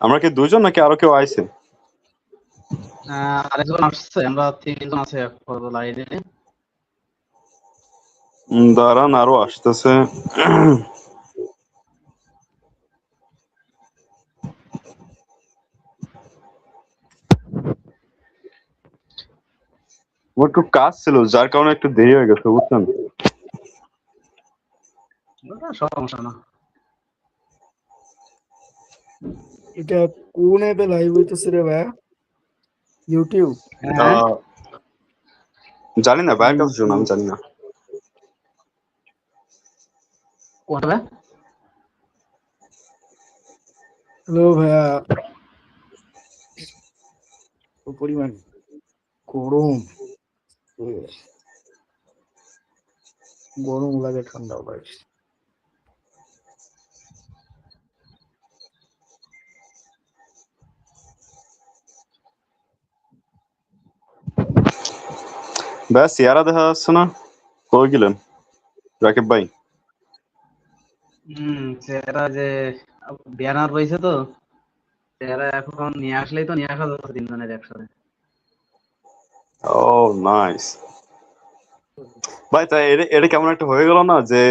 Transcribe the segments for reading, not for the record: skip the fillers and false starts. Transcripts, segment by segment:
আমরা কি দুইজন নাকি আরো কেউ আইছে? আরেকজন আসছে, আমরা 3 জন আছে এখন লাইনে। দাঁড়ান, আরো আসতেছে। আমার একটু কাজ ছিল, যার কারণে একটু দেরি হয়ে গেছে, বুঝছেন? সমস্যা না। এটা কোন অ্যাপে লাইভ হইতেছে রে ভাইয়া? ইউটিউব? হ্যাঁ, জানি না, ভাইয়ের কাছে শুনুন, আমি জানি না। কোনটা? হ্যালো ভাইয়া, ও পরিমাণ গরম, গরম লাগে ঠান্ডাও লাগে। ব্যাস, ইয়ারা দেখা যাচ্ছে না, কই গেলেন রাকিব ভাই? চেহারা যে ব্যানার রয়েছে তো, চেহারা এখন নিয়ে আসলেই তো নিয়ে আসা যাচ্ছে 3 জনের একসাথে। ও নাইস ভাই, তাই এটা কেমন একটা হয়ে গেল না যে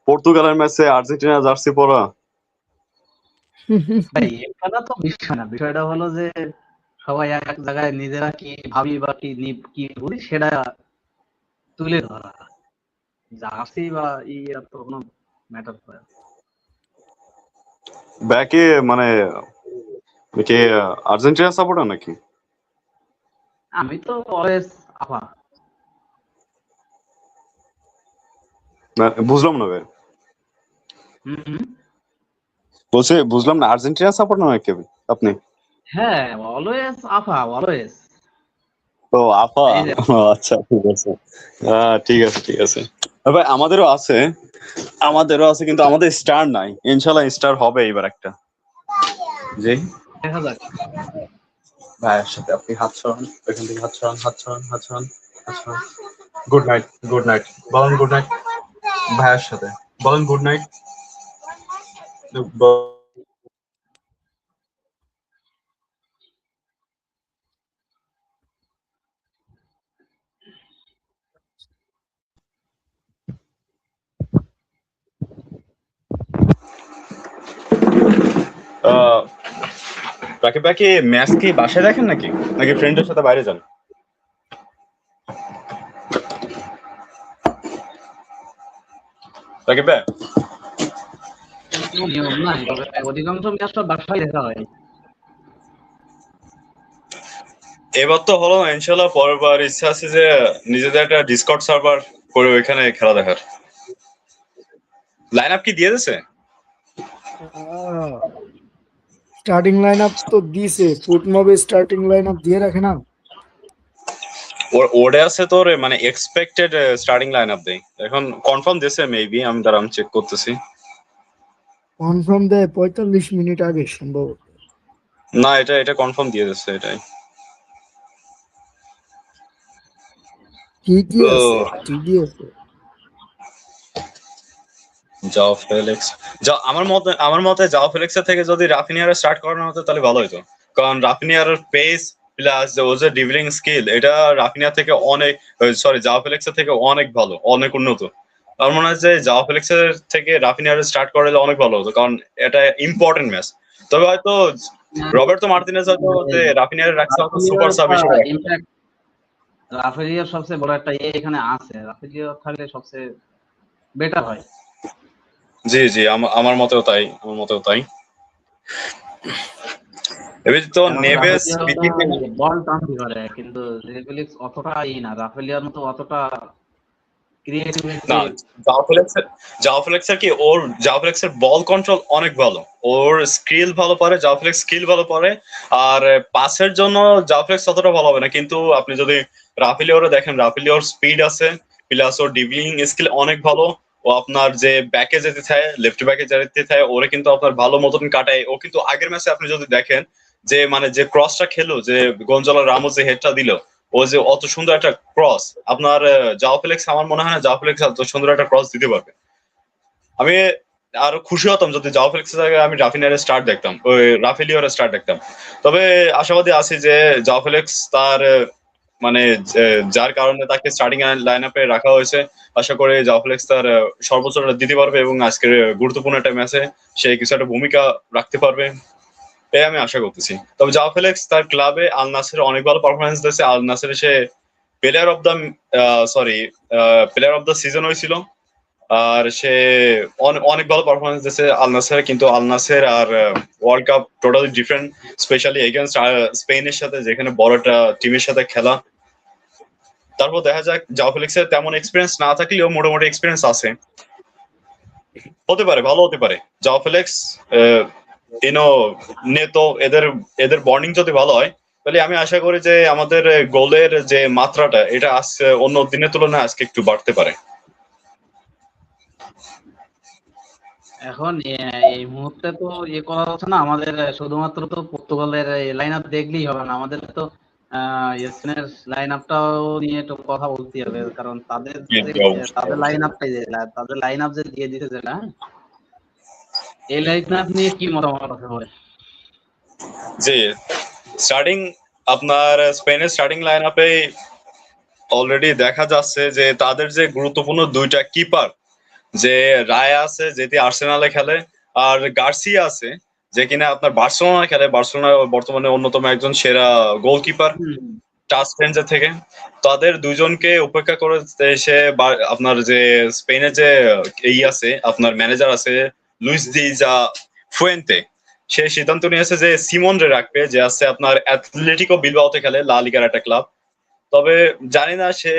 পর্তুগালের ম্যাচে আর্জেন্টিনা জার্সি পরা। ভাই এটা তো বিষয় না, বিষয়টা হলো যে সবাই এক জায়গায় নিজেরা কি ভাবি বা কি বলি সেটা তুলে ধরা। জার্সি বা ইয়ার তো কোনো ম্যাটার করে না। ব্যাকে মানে কে আর্জেন্টিনা সাপোর্টার নাকি? আমি তো অলওয়েজ আফা। বুঝলাম না ভাই, হুম, বলছে বুঝলাম না, আর্জেন্টিনা সাপোর্টার নাকি আপনি? হ্যাঁ, অলওয়েজ আফা, অলওয়েজ। ও আপা, এই যে আচ্ছা ঠিক আছে। ঠিক আছে ঠিক আছে ভাই, আমাদেরও আছে কিন্তু আমাদের স্টার নাই, ইনশাল্লাহ স্টার হবে এবার একটা। জি দেখা যাক। ভাইয়ের সাথে আপনি হাত ছড়ান, এখান থেকে হাত ছড়ান, হাত ছড়ান, হাত ছড়ান, হাত ছড়ান। গুড নাইট, গুড নাইট বলেন, গুড নাইট ভাইয়ের সাথে বলেন, গুড নাইট। রাকিব ভাই কি ম্যাচ কি বাসায় দেখেন নাকি নাকি ফ্রেন্ডের সাথে বাইরে যান? রাকিব ভাই, কোনো নিয়ম নাই, তবে অধিকাংশ ম্যাচটা বাসায় দেখা হয়। এবার তো হলো না, ইনশাল্লাহ পরের বার ইচ্ছা আছে যে নিজেদের একটা ডিসকর্ড সার্ভার করে ওইখানে খেলা দেখার। লাইন আপ কি দিয়ে দিছে? স্টার্টিং লাইন আপ তো দিছে, ফুটমবে স্টার্টিং লাইন আপ দিয়ে রাখে না? ওরে আছে তোর মানে এক্সপেক্টেড স্টার্টিং লাইন আপ দেই, এখন কনফার্ম দিছে মেবি, আমি দাঁড়াম চেক করতেছি। কনফার্ম দেয় 45 মিনিট আগে সম্ভবত। না, এটা কনফার্ম দিয়ে দিচ্ছে এটাই। কি কি ও আছে, কি কি আছে? যাও ফেলিক্স, যা আমার মতে যাও ফেলিক্সের থেকে যদি রাফিনিয়ার স্টার্ট করানো হতো তাহলে ভালো হতো, কারণ রাফিনিয়ার পেস প্লাস ও যে ডিভিলিং স্কিল, এটা রাফিনিয়া থেকে অনেক, সরি যাও ফেলিক্সের থেকে অনেক ভালো, অনেক উন্নত। আমার মনে হয় যে যাও ফেলিক্সের থেকে রাফিনিয়ার স্টার্ট করলে অনেক ভালো হতো, কারণ এটা ইম্পর্টেন্ট ম্যাচ। তবে হয়তো রবার্তো মার্টিনেজ হয়তো যে রাফিনিয়ার রাখছে হয়তো সুপার সাব হিসেবে রাখছে। রাফেলিয়ার সবচেয়ে বড় একটা এখানে আছে, রাফেলিয়া থাকলে সবচেয়ে বেটার হয়। জি জি, আমার মতেও তাই, আমার মতেও তাই। এবার তো নেভেস বল টানতে পারে, কিন্তু রেফেলিক্স অতটা না, রাফেলিয়ার মতো অতটা ক্রিয়েটিভিটি। না, জাওফ্লেক্সের কি ওর জাওফ্লেক্সের বল কন্ট্রোল অনেক ভালো, ওর স্কিল ভালো পারে, জাওফ্লেক্স স্কিল ভালো পারে। আর পাসের জন্য জাওফ্লেক্স ততটা ভালো হবে না, কিন্তু আপনি যদি রাফেলিওরে দেখেন, রাফেলিওর স্পিড আছে, প্লাস ওর ডিবলিং স্কিল অনেক ভালো। ও আপনার যে ব্যাকে যেতে চায়, লেফট ব্যাকে যেতে চায়, ওরে কিন্তু আপনার ভালো মতন কাটায়। ও কিন্তু আগের ম্যাচে আপনি যদি দেখেন যে মানে যে ক্রসটা খেলো, যে গঞ্জালো রামোস যে হেডটা দিল, ও যে অত সুন্দর একটা ক্রস, আপনার জাও ফেলিক্স আমার মনে হয় না জাও ফেলিক্স এত সুন্দর একটা ক্রস দিতে পারবে। আমি আরো খুশি হতাম যদি জাও ফেলিক্সের জায়গায় আমি রাফিনিয়ার স্টার্ট দেখতাম, ওই রাফেলিওর স্টার্ট দেখতাম। তবে আশাবাদী আছি যে জাও ফেলিক্স তার মানে যার কারণে তাকে স্টার্টিং লাইন আপে রাখা হয়েছে, আশা করি জাও ফেলিক্স তার সর্বোচ্চটা দিতে পারবে এবং আজকের গুরুত্বপূর্ণ একটা ম্যাচে সে কিছু একটা ভূমিকা রাখতে পারবে, তাই আমি আশা করতেছি। তবে জাও ফেলিক্স তার ক্লাবে আল নাসের অনেক ভালো পারফরমেন্স দিয়েছে। আল নাসের সে player of the sorry player of the season হয়েছিল। আর সে অনেক ভালো পারফরমেন্স দিয়েছে আল নাসের, কিন্তু আল নাসের আর world cup totally different, specially against স্পেনের সাথে, যেখানে বড় একটা টিমের সাথে খেলা। তারপর দেখা যাক, জাও ফেলিক্সের তেমন এক্সপিরিয়েন্স না থাকলেও মোটামুটি এক্সপিরিয়েন্স আছে, হতে পারে, ভালো হতে পারে। জাও ফেলিক্স ইনো নেতো, এদের এদের বন্ডিং যদি ভালো হয়, তাহলে আমি আশা করি যে আমাদের গোলের যে মাত্রাটা, এটা আজকে অন্য দিনের তুলনায় আজকে একটু বাড়তে পারে। এখন এই মুহূর্তে তো করা যাচ্ছে না আমাদের, শুধুমাত্র তো পর্তুগালের লাইন আপ দেখলেই হবে না, আমাদের তো স্পেনের লাইন আপটাও নিয়ে একটু কথা বলতে হবে, কারণ তাদের তাদের লাইন আপটাই তাদের লাইন আপ যে দিয়ে দিতে যেটা, এই লাইন আপ নিয়ে কি মতামত আছে ভাই? জি, স্টার্টিং আপনার স্পেনের স্টার্টিং লাইন আপে অলরেডি দেখা যাচ্ছে যে তাদের যে গুরুত্বপূর্ণ দুইটা কিপার, যে রায়া আছে যেটি আর্সেনালে খেলে, আর গার্সিয়া আছে যে কিনা আপনার বার্সেলোনা খেলে, বার্সেলোনা বর্তমানে অন্যতম একজন সেরা গোলকিপার টাচ রেঞ্জের থেকে। তাদের দুইজনকে উপেক্ষা করে সে আপনার যে স্পেনের যে আছে আপনার ম্যানেজার আছে লুইস দি যা ফুয়েন্তে, সে সিদ্ধান্ত নিয়েছে যে সিমন রে রাখবে, যে আছে আপনার অ্যাথলেটিকো বিলবাওতে খেলে, লা লিগার একটা ক্লাব। তবে জানি না সে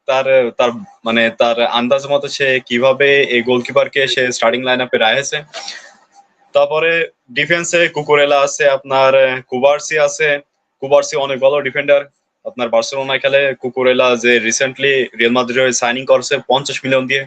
তার তার মানে তার আন্দাজ মতো সে কিভাবে এই গোলকিপারকে সে স্টার্টিং লাইন আপে রাখেছে। তারপরে ডিফেন্সে কুকুরেলা আছে, আপনার কুবার্সি আছে, কুবার্সি অনেক ভালো ডিফেন্ডার, আপনার বার্সেলোনায় খেলে। কুকুরেলা যে রিসেন্টলি রিয়াল মাদ্রিদে সাইনিং করছে 50 মিলিয়ন দিয়ে।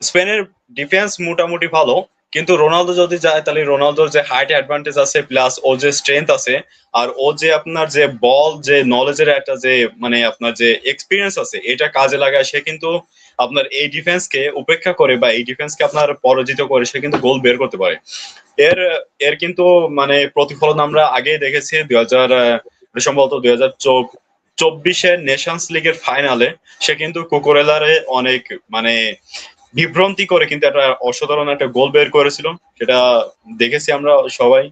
স্পেনের ডিফেন্স মোটামুটি ভালো, কিন্তু রোনালদো যদি যায় তাহলে রোনালদোর যে হাইট অ্যাডভান্টেজ আছে, প্লাস ও যে স্ট্রেংথ আছে, আর ও যে আপনার যে বল যে নলেজের একটা যে মানে আপনার যে এক্সপিরিয়েন্স আছে, এটা কাজে লাগায় সে কিন্তু আপনার এই ডিফেন্সকে উপেক্ষা করে বা এই ডিফেন্সকে আপনার পরাজিত করে সে কিন্তু গোল বের করতে পারে। এর এর কিন্তু মানে প্রতিফলন আমরা আগেই দেখেছি 2000 সম্ভবত 2024 নেশনস লিগের ফাইনালে সে কিন্তু কুকুরেলারে অনেক মানে বিভ্রান্তি করে কিন্তু একটা অসাধারণ একটা গোল বের করেছিল, সেটা দেখেছি আমরা সবাই।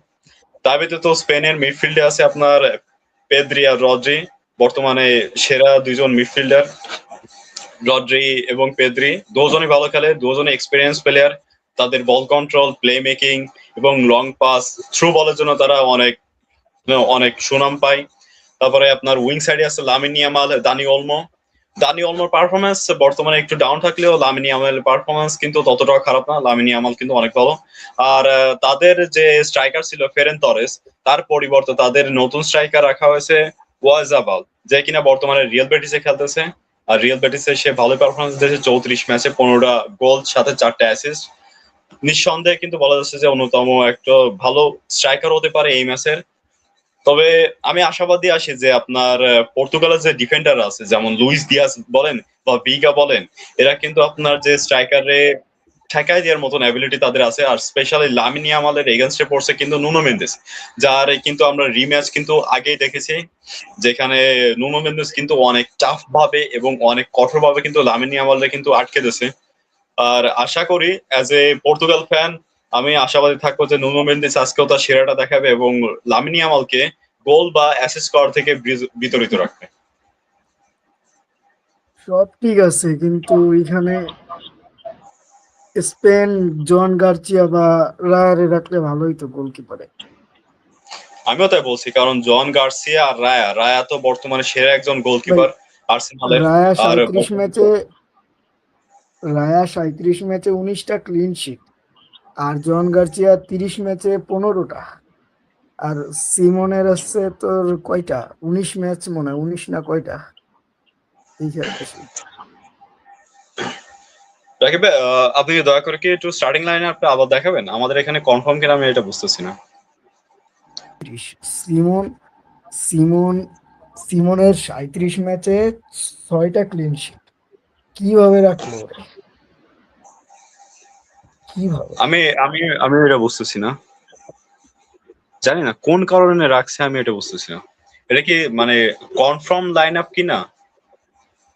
তার ব্যতীত স্পেনের মিডফিল্ডে আছে আপনার পেদ্রি আর রদ্রি, বর্তমানে সেরা দুইজন মিডফিল্ডার। রদ্রি এবং পেদ্রি দুজনই ভালো খেলে, দুজনই এক্সপিরিয়েন্স প্লেয়ার। তাদের বল কন্ট্রোল, প্লে মেকিং এবং লং পাস, থ্রু বলের জন্য তারা অনেক অনেক সুনাম পায়। তারপরে আপনার উইং সাইডে আছে লামিন ইয়ামাল, দানি অলমোর পারফরমেন্স বর্তমানে একটু ডাউন থাকলেও লামিন ইয়ামালের পারফরমেন্স কিন্তু ততটাও খারাপ না, লামিন ইয়ামাল কিন্তু অনেক ভালো। আর তাদের যে স্ট্রাইকার ছিল ফেরেন তরেস, তার পরিবর্তে তাদের নতুন স্ট্রাইকার রাখা হয়েছে ওয়াজাবাল, যে কিনা বর্তমানে রিয়াল বেটিসে খেলতেছে। আর রিয়াল বেটিসে সে ভালো পারফরমেন্স দিয়েছে, 34 ম্যাচে 15টা গোল সাথে 4টা অ্যাসিস্ট। নিঃসন্দেহে কিন্তু বলা যাচ্ছে যে অন্যতম একটা ভালো স্ট্রাইকার হতে পারে এই ম্যাচের। তবে আমি আশাবাদী আছি যে আপনার পর্তুগালের যে ডিফেন্ডার আছে, যেমন লুইস দিয়াস বলেন বা ভিগা বলেন, এরা কিন্তু আপনার যে স্ট্রাইকারে ঠেকাই দেওয়ার মতন অ্যাবিলিটি তাদের আছে। আর স্পেশালি লামিন ইয়ামালের এগেনস্টে পড়ছে কিন্তু নুনো মেন্দেস, যার কিন্তু আমরা রিম্যাচ কিন্তু আগেই দেখেছি, যেখানে নুনো মেন্দেস কিন্তু অনেক টাফ ভাবে এবং অনেক কঠোর ভাবে কিন্তু লামিন ইয়ামালকে কিন্তু আটকে দিয়েছে। আর আশা করি অ্যাজ এ পর্তুগাল ফ্যান আমি আশাবাদী থাকবো যে নুনো মেন্দিস আজকেও তার সেরাটা দেখাবে এবং লামিন ইয়ামালকে গোল বা অ্যাসিস্ট করার থেকে বিতরিত রাখবে। সব ঠিক আছে, কিন্তু এখানে স্পেন জন গার্চিয়া বা রায়ারে রাখলে ভালোই তো গোলকিপারে। আমিও তাই বলছি, কারণ জন গার্সিয়া আর রায়া তো বর্তমানে সেরা একজন গোলকিপার আর্সেনালের। রায়া আর 37 ম্যাচে 19টা ক্লিন শিট, আর জন গার্চিয়া 30 ম্যাচে 15টা। আর সিমনের আছে তোর কয়টা, 19 ম্যাচ মনে হয়, 19 না কয়টা এই খেলতেছে। রাকিব ভাই, আপনি দয়া করে কি একটু স্টার্টিং লাইনে আপনি আবার দেখাবেন, আমাদের এখানে কনফার্ম কিনা আমি এটা বুঝতেছি না। সিমন সিমন সিমনের 37 ম্যাচে 6টা ক্লিন শিট, কিভাবে রাখলো ওরে? কিভাবে? আমি আমি আমি এটা বুঝতেছি না, জানি না কোন কারণে রাখছে, আমি এটা বুঝতেছি না। এটা কি মানে কনফার্ম লাইন আপ কিনা,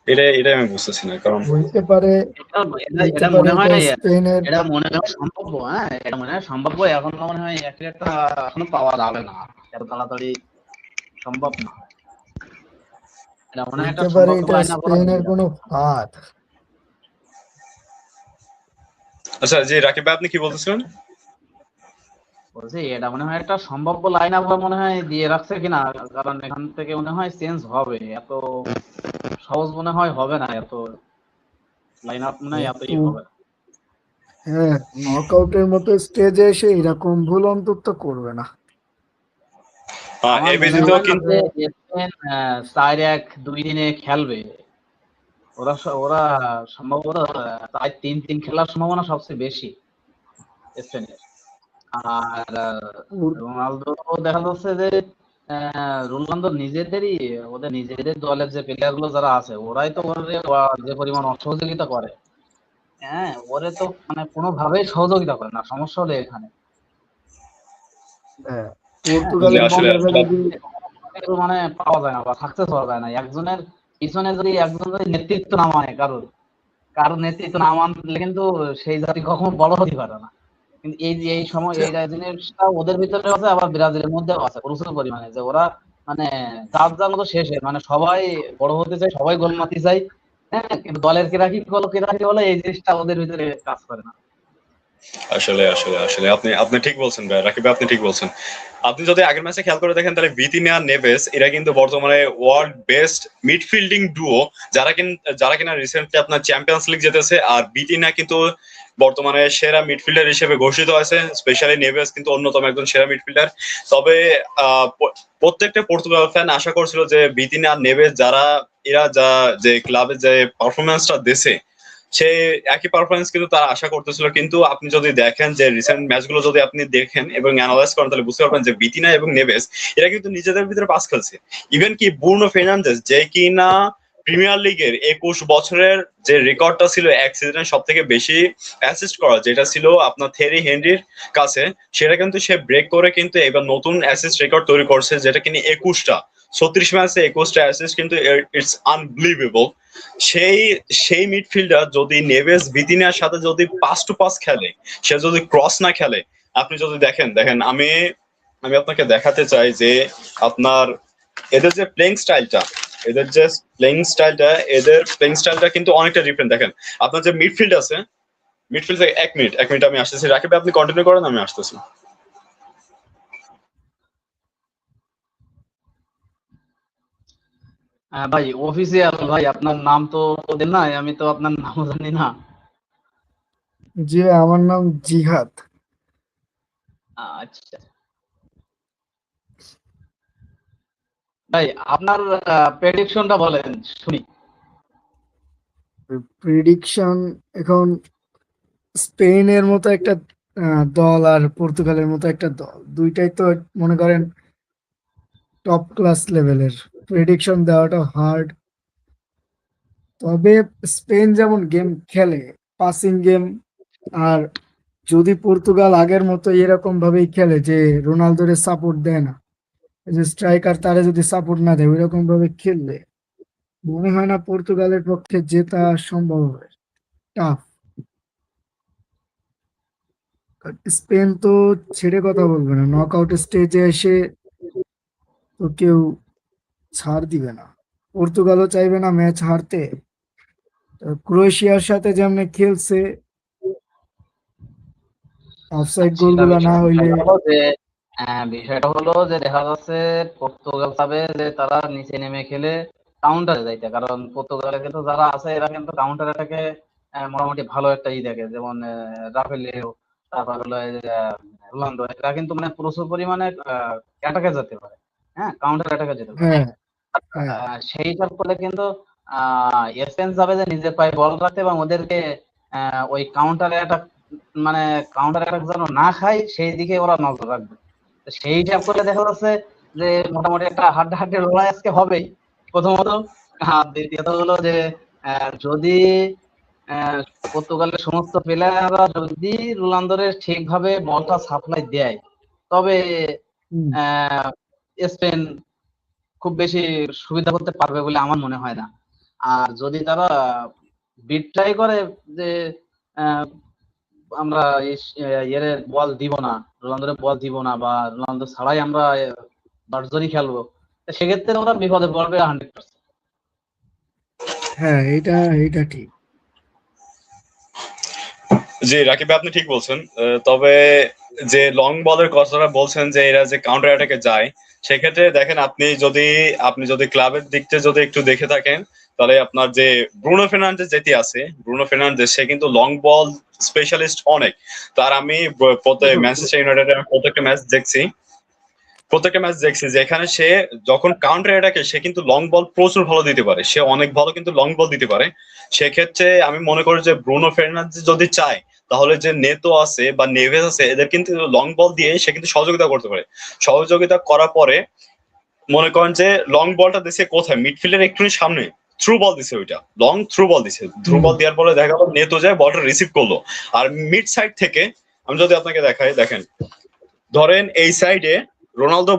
এটা আমি বুঝতেছি না, কারণ হইতে পারে, এটা এটা হইতে এটা পারে মনে এটা হয়, স্পেনের। এটা মনে হয় সম্ভাব্য। হ্যাঁ, এটা মনে হয় সম্ভাব্য। এখন মনে হয় একটা এখনো পাওয়া যাবে না, এত তাড়াতাড়ি সম্ভব না। এটা মনে হয় একটা হইতে পারে সম্ভাব্য এটা লাইন আপ ওরা স্পেনের দিয়ে কোনো রাখছে। ফাঁদ। আচ্ছা জি রাকিব ভাই আপনি কি বলতেছিলেন? বলছি এটা মনে হয় একটা সম্ভাব্য লাইন আপ মনে হয় দিয়ে রাখছে কিনা, কারণ এখান থেকে মনে হয় চেঞ্জ হবে, এত সহজ মনে হয় হবে না, এত লাইন আপ মনে হয় এতই কিন্তু হবে না। হ্যাঁ, নকআউটের মতো স্টেজে এসে এরকম ভুল অন্তত করবে না। আমার এই মনে ব্যতীত হয় না কিন্তু যে স্পেন 4-1 2 দিনে খেলবে। ওরা সম্ভবত 3-3 খেলার সম্ভাবনা সবচেয়ে বেশি স্পেনের। আর রোনালদো দেখা যাচ্ছে যে রোনালদো নিজেদেরই, ওদের নিজেদের দলের যে প্লেয়ার গুলো যারা আছে ওরাই তো ওরা যে পরিমাণ অসহযোগিতা করে। হ্যাঁ, ওরে তো মানে কোনোভাবেই সহযোগিতা করে না, সমস্যা হলো এখানে। হ্যাঁ, হ্যাঁ, জি পর্তুগালের আসলে প্লেয়াররা আসলে যদি কিন্তু মানে পাওয়া যায় না বা সাকসেস হওয়া যায় না একজনের পিছনে, যদি একজন যদি নেতৃত্ব না মানে কারোর নেতৃত্ব না মানলে কিন্তু সেই জাতি কখনো বড় হতে পারে না। কিন্তু এই যে এই সময় এই জিনিসটা ওদের ভিতরে আছে, আবার ব্রাজিলের মধ্যেও আছে প্রচুর পরিমাণে, যে ওরা মানে যার যার মতো শেষে মানে সবাই বড় হতে চায়, সবাই গোল মারতে চায়। হ্যাঁ, কিন্তু দলের কেরা কি বলে এই জিনিসটা ওদের ভিতরে কাজ করে না। আসলে আসলে আসলে আপনি আপনি ঠিক বলছেন ভাই, রাকিব ভাই আপনি ঠিক বলছেন। আপনি যদি আগের ম্যাচে খেয়াল করে দেখেন তাহলে ভিতিনিয়া নেভেস এরা কিন্তু বর্তমানে ওয়ার্ল্ড বেস্ট মিডফিল্ডিং ডুও, যারা কিনা রিসেন্টলি আপনার চ্যাম্পিয়ন্স লিগ জিতেছে। আর ভিতিনিয়া কিন্তু বর্তমানে সেরা মিডফিল্ডার হিসেবে ঘোষিত আছে, স্পেশালি নেভেস কিন্তু অন্যতম একজন সেরা মিডফিল্ডার। তবে প্রত্যেকটা পর্তুগাল ফ্যান আশা করছিল যে ভিতিনিয়া আর নেভেস এরা যে ক্লাবে যে পারফরমেন্সটা দিছে, সেই একই পারফরমেন্স কিন্তু তারা আশা করতেছিল। কিন্তু আপনি যদি দেখেন যে রিসেন্ট ম্যাচগুলো যদি আপনি দেখেন এবং অ্যানালাইজ করেন তাহলে বুঝতে পারবেন যে বিতিনা এবং নেভেস এরা কিন্তু নিজেদের ভিতরে পাস খেলছে। ইভেন কি বুর্নো ফের্নান্দেজ যে কিনা প্রিমিয়ার লিগের 21 বছরের যে রেকর্ডটা ছিল এক সিজনে সব থেকে বেশি অ্যাসিস্ট করা, যেটা ছিল আপনার থেরি হেনরির কাছে, সেটা কিন্তু সে ব্রেক করে কিন্তু এবার নতুন অ্যাসিস্ট রেকর্ড তৈরি করছে, যেটা কিনা 21টা 36 ম্যাচে 21টা অ্যাসিস্ট, কিন্তু ইটস আনবিলিভেবল। সেই সেই মিডফিল্ডার যদি নেভেস ভিতিনার সাথে যদি পাস টু পাস খেলে, সে যদি ক্রস না খেলে, আপনি যদি দেখেন দেখেন আমি আমি আপনাকে দেখাতে চাই যে আপনার এদের যে প্লেইং স্টাইলটা, এদের যে প্লেইং স্টাইলটা কিন্তু অনেকটা ডিফারেন্ট। দেখেন আপনার যে মিডফিল্ড আছে, মিডফিল্ড, এক মিনিট আমি আসতেছি, রাকিব আপনি কন্টিনিউ করেন, আমি আসতেছি। ভাই অফিসিয়াল ভাই, আপনার নাম তো দেন নাই, আমি তো আপনার নাম জানি না। যে আমার নাম জিহাদ। আচ্ছা ভাই, আপনার প্রেডিকশনটা বলেন শুনি। প্রিডিকশন এখন স্পেনের মতো একটা দল আর পর্তুগালের মতো একটা দল, দুইটাই তো মনে করেন টপ ক্লাস লেভেলের। প্রেডিকশন দেওয়াটা হার্ড। তবে স্পেন যেমন গেম খেলে, পাসিং গেম, আর যদি পর্তুগাল আগের মতো এরকম ভাবেই খেলে যে রোনালদোরে সাপোর্ট দেয় না, এই যে স্ট্রাইকার তারা যদি সাপোর্ট না দেয় ওইরকম ভাবে খেললে, মনে হয় না পর্তুগালের পক্ষে জেতা সম্ভব হবে। টাফ। স্পেন তো ছেড়ে কথা বলবে না, নক আউট স্টেজে এসে তো কেউ ছাড় দিবে না। পর্তুগালও চাইবে না ম্যাচ হারতে। তো ক্রোয়েশিয়ার সাথে যেমন খেলছে, অফসাইড সেটা গোলগুলো না হইলে। বিষয়টা হলো যে দেখা যাচ্ছে পর্তুগাল চাবে যে তারা নিচে নেমে খেলে কাউন্টারে যাইতে, কারণ পর্তুগালে কিন্তু যারা আছে এরা কিন্তু কাউন্টার অ্যাটাকে মোটামুটি ভালো একটা দেখে, যেমন রাফেলিও, তারপর হলো এই যে, রোনালদো, এরা কিন্তু মানে প্রচুর পরিমাণে অ্যাটাকে যেতে পারে। হ্যাঁ, কাউন্টার অ্যাটাকে যেতে পারে। হ্যাঁ, হ্যাঁ, সেইটার ফলে কিন্তু স্পেন যাবে যে নিজের পায়ে বল রাখতে এবং ওদেরকে ওই কাউন্টার অ্যাটাক, মানে কাউন্টার অ্যাটাক যেন না খায় সেই দিকে ওরা নজর রাখবে। তো সেই হিসাব করে দেখা যাচ্ছে যে মোটামুটি একটা হাড্ডাহাড্ডি লড়াই আজকে হবেই প্রথমত। আর দ্বিতীয়ত হলো যে যদি আহ, পর্তুগালের সমস্ত প্লেয়াররা যদি রোনালদোরে ঠিকভাবে বলটা সাপ্লাই দেয়, তবে হুম। আহ, স্পেন খুব বেশি সুবিধা করতে পারবে বলে আমার মনে হয় না। আর যদি তারা বিট ট্রাই করে যে আহ, আমরা এর বল দিব না, রোনালদোরে বল দিব না, বা রোনালদো ছাড়াই আমরা 10 জনই খেলবো, তো সেক্ষেত্রে ওরা বিপদে পড়বে 100%। হ্যাঁ, এটা ঠিক। জি রাকিব ভাই, আপনি ঠিক বলছেন। তবে যে লং বলের কথাটা বলছেন যে এরা যে কাউন্টার অ্যাটাকে যায়, সেক্ষেত্রে দেখেন আপনি যদি ক্লাবের দিক থেকে যদি একটু দেখে থাকেন, তাহলে আপনার যে ব্রুনো ফের্নান্ডেজ যেটি আছে, ব্রুনো ফের্নান্ডেজ সে কিন্তু লং বল স্পেশালিস্ট অনেক। তার আমি ম্যানচেস্টার ইউনাইটেডের প্রত্যেকটা ম্যাচ দেখছি যেখানে সে যখন কাউন্টার অ্যাটাকে সে কিন্তু লং বল প্রচুর ভালো দিতে পারে, সে অনেক ভালো কিন্তু লং বল দিতে পারে। সেক্ষেত্রে আমি মনে করি যে ব্রুনো ফের্নান্ডেজ যদি চায়, তাহলে যে নেতো আছে বা নেভেস আছে এদের কিন্তু লং বল দিয়ে সে কিন্তু সহযোগিতা করতে পারে। সহযোগিতা করার পরে মনে করেন যে লং বলটা দিছে কোথায়, মিডফিল্ডের একটু সামনে থ্রু বল দিছে, ওইটা লং থ্রু বল দিছে, থ্রু হুম। বল দেওয়ার পরে দেখা গেল নেতো যায় বলটা রিসিভ করলো। আর মিড সাইড থেকে আমি যদি আপনাকে দেখাই, দেখেন ধরেন এই সাইডে রোনালদো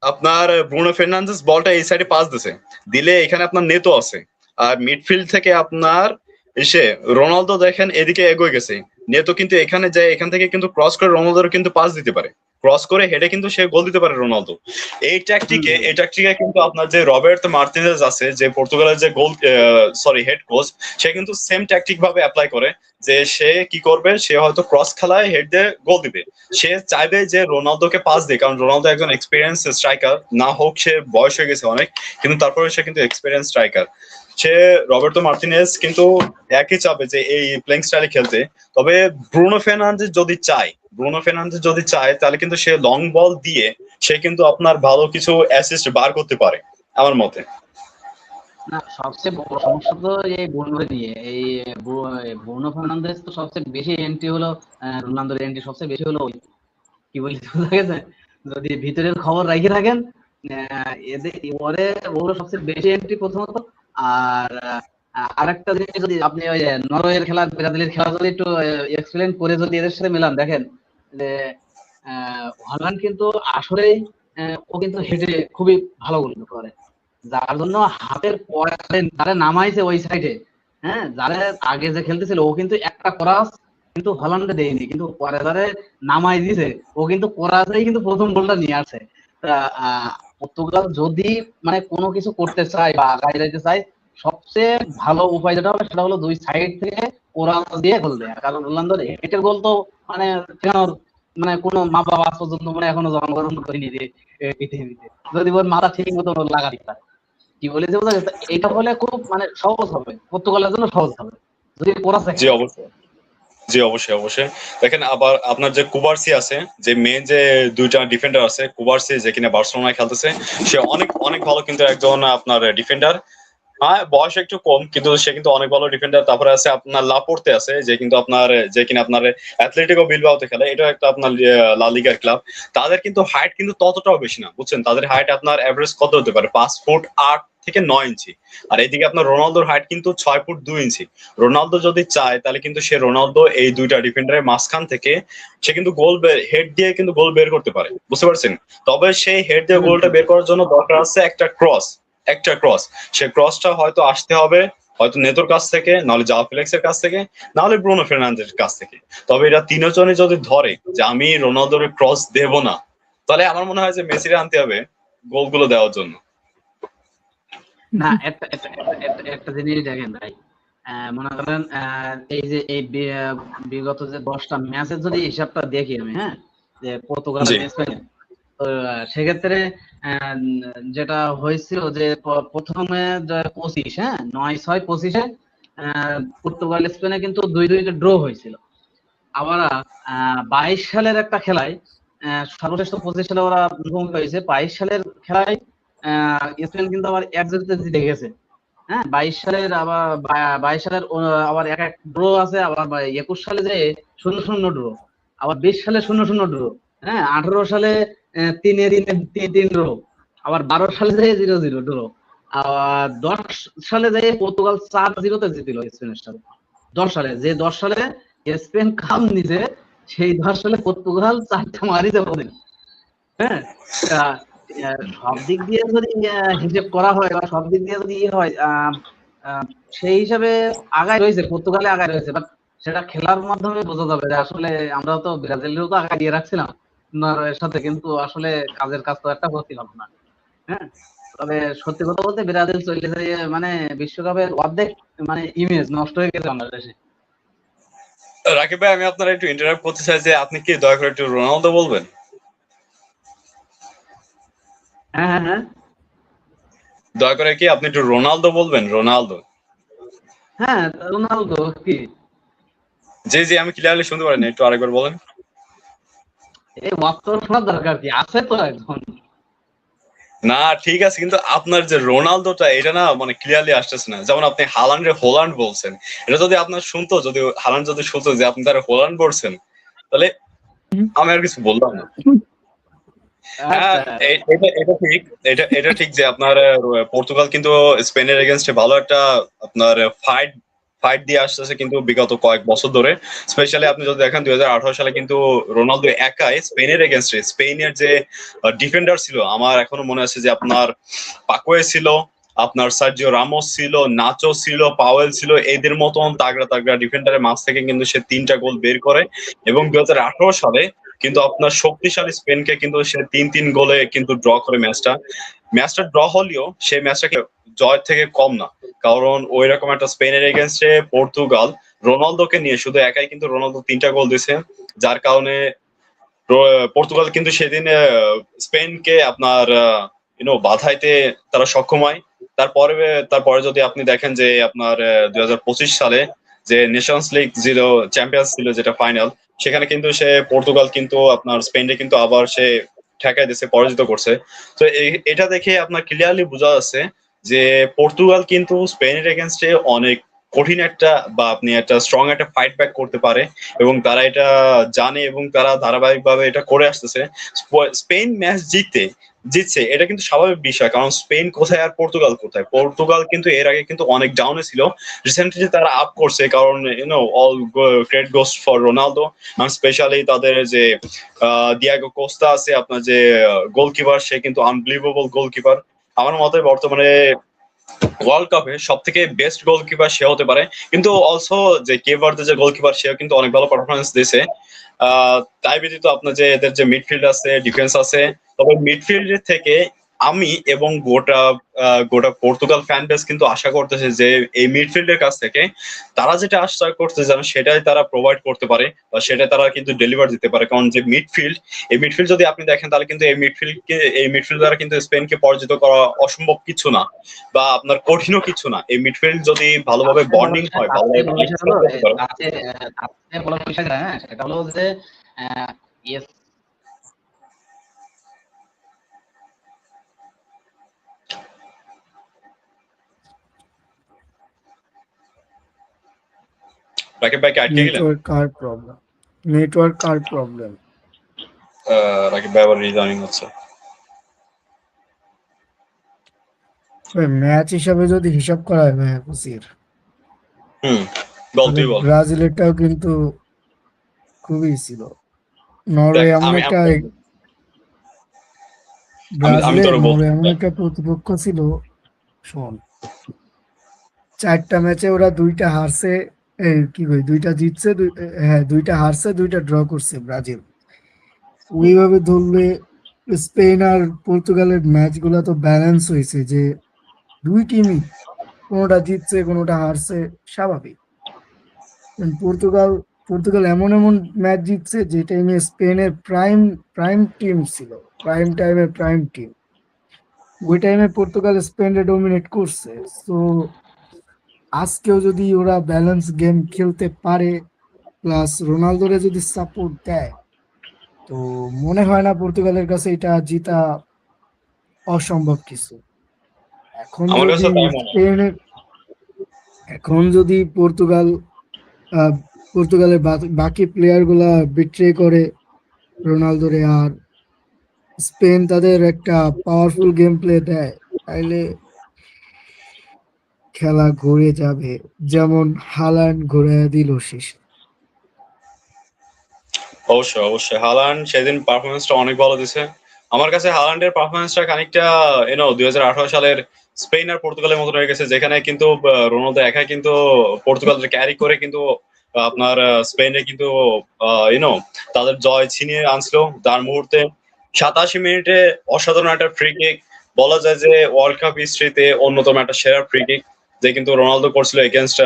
আপনার ব্রুনো ফের্নান্ডেজ বলটা এই সাইডে পাস দিছে, দিলে এখানে আপনার নেতো আছে। আর মিডফিল্ড থেকে আপনার এসে রোনালদো দেখেন এদিকে এগিয়ে গেছে, নেতো কিন্তু এখানে যায়, এখান থেকে কিন্তু ক্রস করে রোনালদোর কিন্তু পাস দিতে পারে, ক্রস করে হেডে কিন্তু সে গোল দিতে পারে রোনালদো। এই ট্যাকটিকে কিন্তু আপনার যে রবার্তো মার্টিনেজ আছে, যে পর্তুগালের যে গোল হেড কোচ, সে কিন্তু সেম ট্যাকটিক ভাবে অ্যাপ্লাই করে। যে সে কি করবে, সে হয়তো ক্রস খেলায় হেড দিয়ে গোল দিবে, সে চাইবে যে রোনালদোকে পাস দিয়ে, কারণ রোনালদো একজন এক্সপিরিয়েন্স স্ট্রাইকার, না হোক সে বয়স হয়ে গেছে অনেক, কিন্তু তারপরে সে কিন্তু এক্সপিরিয়েন্স স্ট্রাইকার। সে রবার্তো মার্টিনেজ কিন্তু একই চাবে যে এই প্লেইং স্টাইলে খেলতে। তবে ব্রুনো ফের্নান্ডেজ যদি চায় তাহলে কিন্তু সে লং বল দিয়ে সে কিন্তু আপনার ভালো কিছু অ্যাসিস্ট বার করতে পারে আমার মতে। না, সবচেয়ে বড় সমস্যা তো এই ব্রুনো নিয়ে, এই ব্রুনো ফার্নান্দেজ তো সবচেয়ে বেশি এন্ট্রি হলো, রোনালদোর এন্ট্রি সবচেয়ে বেশি হলো ওই, কি বলি বোঝা গেছে? যদি ভিতরের খবর রাখে থাকেন, এদের ওরে ওগুলো সবচেয়ে বেশি এন্ট্রি প্রথমত। আর আরেকটা জিনিস, যদি আপনি ওই নরওয়ের খেলা, ব্রাজিলের খেলা যদি একটু এক্সপ্লেন করে যদি এদের সাথে মিলান, দেখেন যে হল্যান্ড কিন্তু আসলেই ও কিন্তু হেডে খুবই ভালো গোল করে, যার জন্য হাতের পরে যারা নামাইছে ওই সাইডে, হ্যাঁ, যারা আগে যে খেলতেছিল ও কিন্তু একটা ক্রস কিন্তু হল্যান্ডে দেয়নি, কিন্তু পরে যারা নামাই দিছে ও কিন্তু ক্রসেই কিন্তু প্রথম গোলটা নিয়ে আসে। তা, পর্তুগাল যদি মানে কোনো কিছু করতে চায় বা আগায় যাইতে চায়, সবচেয়ে ভালো উপায় যেটা হবে সেটা হলো দুই সাইড থেকে ক্রস দিয়ে গোল দেয়া, কারণ রোনালদোর হেডের গোল তো মানে ঠেকানোর মানে কোনো মা বাবা আজ পর্যন্ত মানে এখনো জন্মগ্রহণ করেনি যে পৃথিবীতে, যদি ওর মাথা ঠিক মতো লাগা দিত। কি বলেছে বোঝা গেছে? এটা হলে খুব মানে সহজ হবে, পর্তুগালের জন্য সহজ হবে যদি ওরা জি খেলে। অবশ্যই, জি অবশ্যই অবশ্যই। দেখেন আবার আপনার যে কুবার্সি আছে, যে মেন যে দুইটা ডিফেন্ডার আছে, কুবার্সি যে কিনা বার্সেলোনায় খেলতেছে, সে অনেক অনেক ভালো কিন্তু একজন আপনার ডিফেন্ডার। হ্যাঁ, বয়স একটু কম কিন্তু সে কিন্তু অনেক ভালো ডিফেন্ডার। তারপরে আছে আপনার লাপোর্তে আছে, যে কিনা আপনার অ্যাথলেটিকো বিলবাওতে খেলে, এটা একটা আপনার লা লিগার ক্লাব। তাদের কিন্তু হাইট কিন্তু ততটাও বেশি না, বুঝছেন? তাদের হাইট আপনার এভারেজ কত হতে পারে, 5 ফুট 8 থেকে 9 ইঞ্চি। আর এইদিকে আপনার রোনালদোর হাইট কিন্তু 6 ফুট 2 ইঞ্চি। রোনালদো যদি চায় তাহলে কিন্তু সে রোনালদো এই দুইটা ডিফেন্ডারের মাঝখান থেকে সে কিন্তু হেড দিয়ে কিন্তু গোল বের করতে পারে, বুঝতে পারছেন? তবে সেই হেড দিয়ে হম গোলটা বের করার জন্য দরকার আছে একটা ক্রস। সে ক্রসটা হয়তো আসতে হবে হয়তো নেতোর কাছ থেকে, নাহলে জাও ফেলিক্সের কাছ থেকে, নাহলে ব্রুনো ফের্নান্ডেজের কাছ থেকে। তবে এরা তিনজনই যদি ধরে যে আমি রোনালদোর ক্রস দেব না, তাহলে আমার মনে হয় যে মেসিরে আনতে হবে গোলগুলো দেওয়ার জন্য। না, একটা একটা একটা একটা একটা জিনিস দেখেন ভাই, মনে করেন এই যে এই বিগত যে 10টা ম্যাচের যদি হিসাবটা দেখি আমি, হ্যাঁ, যে পর্তুগাল জি আর স্পেনের, তো সেক্ষেত্রে আহ, যেটা হয়েছিল যে প্রথমে 25, হ্যাঁ, 9-6-25-এ পর্তুগাল স্পেনে কিন্তু 2-2 ড্র হয়েছিল। আবার 22 সালের একটা খেলায়, সর্বশেষ তো 25 সালে ওরা মুখোমুখি হয়েছে, 22 সালের খেলায় স্পেন কিন্তু আবার 1-0 জিতে গেছে। হ্যাঁ, 22 সালের আবার 22 সালের আবার এক এক ড্র আছে, আবার 21 সালে যে 0-0 ড্র, আবার 20 সালে 0-0 ড্র, হ্যাঁ, 18 সালে 3-3 ড্র, আবার 12 সালে যে 0-0 ড্র। 10 সালে যে পর্তুগাল 4-0 জিতিল স্পেনের সাথে। 10 সালে, যে 10 সালে স্পেন কাপ নিছে, সেই 10 সালে পর্তুগাল 4টা মারি যাবে। হ্যাঁ, সব দিক দিয়ে যদি হিসেব করা হয় বা সব দিক দিয়ে যদি হয়, সেই হিসাবে আগায় রয়েছে, পর্তুগালে আগায় রয়েছে, বাট সেটা খেলার মাধ্যমে বোঝা যাবে যে আসলে আমরা তো ব্রাজিলেরও তো আগায় দিয়ে রাখছিলাম নরওয়ের সাথে, কিন্তু আসলে কাজের কাজ তো একটা করছিলাম না। হ্যাঁ, তবে সত্যি কথা বলতে ব্রাজিল চলে গেছে, মানে বিশ্বকাপের অর্ধেক মানে ইমেজ নষ্ট হয়ে গেছে বাংলাদেশে। রাকিব ভাই, আমি আপনার একটু ইন্টারাপ্ট করতে চাই যে আপনি কি দয়া করে একটু রোনালদো বলবেন? হ্যাঁ, হ্যাঁ, হ্যাঁ, দয়া করে কি আপনি একটু রোনালদো বলবেন? রোনালদো। হ্যাঁ, রোনালদো কি জি জি, আমি ক্লিয়ারলি শুনতে পারিনি, একটু আরেকবার বলেন। এই ওয়াক্ত শোনার দরকার কি আছে তো একজন। না ঠিক আছে, কিন্তু আপনার যে রোনালদোটা এটা না মানে ক্লিয়ারলি আসতেছে না। যেমন আপনি হালান্ডের হোল্যান্ড বলছেন, এটা যদি আপনার শুনতো, যদি হালান্ড যদি শুনতো যে আপনি তারা হোল্যান্ড বলছেন, তাহলে আমি আর কিছু বললাম না। হ্যাঁ, আচ্ছা, এটা ঠিক, এটা ঠিক যে আপনার পর্তুগাল কিন্তু স্পেনের এগেনস্টে ভালো একটা আপনার ফাইট ফাইট দিয়ে আসতেছে কিন্তু বিগত কয়েক বছর ধরে। স্পেশালি আপনি যদি দেখেন 2018 সালে কিন্তু রোনালদো একাই স্পেনের এগেনস্টে, স্পেনের যে ডিফেন্ডার ছিল, আমার এখনো মনে আছে যে আপনার পাকোয়ে ছিল, আপনার সার্জিও রামোস ছিল, নাচো ছিল, পাওয়েল ছিল, এদের মতন তাগড়া তাগড়া ডিফেন্ডারের মাঝ থেকে কিন্তু সে 3টা গোল বের করে। এবং 2018 সালে কিন্তু আপনার শক্তিশালী স্পেনকে কিন্তু সে 3-3 গোলে কিন্তু ড্র করে ম্যাচটা। ম্যাচটা ড্র হলেও সেই ম্যাচটাকে জয় থেকে কম না, কারণ ওই রকম একটা স্পেনের এগেনস্টে পর্তুগাল রোনালদোকে নিয়ে শুধু একাই কিন্তু রোনালদো 3টা গোল দিছে, যার কারণে পর্তুগাল কিন্তু সেদিন স্পেনকে আপনার বাধাইতে তারা সক্ষম হয়। তারপরে তারপরে যদি আপনি দেখেন যে আপনার 2025 সালে যে নেশনস লিগ জিরো চ্যাম্পিয়ন্স ছিল যেটা ফাইনাল, সেখানে কিন্তু সে পর্তুগাল কিন্তু আপনার স্পেনকে কিন্তু আবার সে ঠেকাই দিছে, পরাজিত করছে। তো এটা দেখে আপনার ক্লিয়ারলি বোঝা যাচ্ছে যে পর্তুগাল কিন্তু স্পেনের এগেনস্টে অনেক কঠিন একটা বা আপনি একটা স্ট্রং একটা ফাইট ব্যাক করতে পারে, এবং তারা এটা জানে এবং তারা ধারাবাহিকভাবে এটা করে আসতেছে। স্পেন ম্যাচ জিতছে এটা কিন্তু স্বাভাবিক বিষয়, কারণ স্পেন কোথায় আর পর্তুগাল কোথায়। পর্তুগাল কিন্তু এর আগে কিন্তু অনেক ডাউনে ছিল, রিসেন্টলি তারা আপ করছে, কারণ all credit goes for Ronaldo. Specially তাদের যে দিয়াগো কোস্তা আছে, আপনার যে গোলকিপার, সে কিন্তু আনবিলিভেবল গোলকিপার। আমার মতে বর্তমানে ওয়ার্ল্ড কাপে সব থেকে বেস্ট গোলকিপার সে হতে পারে। কিন্তু অলসো যে কেভারদের যে গোলকিপার, সেও কিন্তু অনেক ভালো পারফরমেন্স দিয়েছে। তাই ব্যতীত আপনার যে এদের যে মিডফিল্ড আছে, ডিফেন্স আছে, তবে মিডফিল্ড থেকে আমি এবং গোটা গোটা পর্তুগাল ফ্যান বেস কিন্তু আশা করতেছে যে এই মিডফিল্ডের কাছ থেকে তারা যেটা আশা করতে জানে সেটাই তারা প্রোভাইড করতে পারে, বা সেটাই তারা কিন্তু ডেলিভার দিতে পারে। কারণ যে মিডফিল্ড, এই মিডফিল্ড যদি আপনি দেখেন, তাহলে কিন্তু এই মিডফিল্ড দ্বারা কিন্তু স্পেনকে পরাজিত করা অসম্ভব কিছু না, বা আপনার কঠিনও কিছু না। এই মিডফিল্ড যদি ভালোভাবে বন্ডিং হয়, ভালোভাবে করতে পারে। বড় বিষয় হ্যাঁ, সেটা হলো যে আহ, এস- রাকিব ভাই কি আটকে গেলেন? নেটওয়ার্ক কার প্রবলেম। রাকিব ভাই আবার রিজয়েনিং হচ্ছে। ম্যাচ হিসাবে যদি হিসাব করা হয় মেহফুজির, হুম, তাহলে বলতেই বল। ব্রাজিলেরটাও কিন্তু খুবই ছিল। দেখ, নরওয়ে এমন আমি একটা আমি আমি তোর বলতে নরওয়ে এমন একটা প্রতিপক্ষ ছিল। শোন, 4টা ম্যাচে ওরা 2টা হারছে, এই কি কই 2টা জিতছে, হ্যাঁ 2টা হারছে, 2টা ড্র করছে ব্রাজিল। ওইভাবে ধরলে স্পেন আর পর্তুগালের ম্যাচ গুলা তো ব্যালেন্স হয়েছে, যে দুই টিমই কোনোটা জিতছে কোনোটা হারছে, স্বাভাবিক। পর্তুগাল পর্তুগাল এমন এমন ম্যাচ জিতছে যে টাইমে স্পেনের প্রাইম প্রাইম টিম ছিল, প্রাইম টাইমের প্রাইম টিম, ওই টাইমে পর্তুগাল স্পেনে ডমিনেট করছে। তো আজকেও যদি ওরা ব্যালেন্স গেম খেলতে পারে, প্লাস রোনালদোরে যদি সাপোর্ট দেয়, তো মনে হয় না পর্তুগালের কাছে এটা জিতা অসম্ভব কিছু। এখন আমার যদি কাছে তাই মনে হয়। স্পেনের এখন যদি আহ, পর্তুগালের বাকি প্লেয়ার গুলা বিট্রে করে রোনালদোরে, আর স্পেন তাদের একটা পাওয়ারফুল গেম প্লে দেয়, তাইলে খেলা ঘুরে যাবে, যেমন হালান্ড ঘুরে দিল শেষ। অবশ্যই অবশ্যই হালান্ড সেদিন পারফরমেন্সটা অনেক ভালো দিছে। আমার কাছে হালান্ডের পারফরমেন্সটা খানিকটা 2018 সালের স্পেন আর পর্তুগালের মতো হয়ে গেছে, যেখানে কিন্তু রোনালদো একাই কিন্তু পর্তুগালকে ক্যারি করে কিন্তু আপনার স্পেনে কিন্তু ইউনো তাদের জয় ছিনিয়ে আনছিল তার মুহূর্তে। 87 মিনিটে অসাধারণ একটা ফ্রি কিক, বলা যায় যে ওয়ার্ল্ড কাপ হিস্ট্রিতে অন্যতম একটা সেরা ফ্রি কিক, যে কিন্তু রোনালদো করছিল এগেনস্ট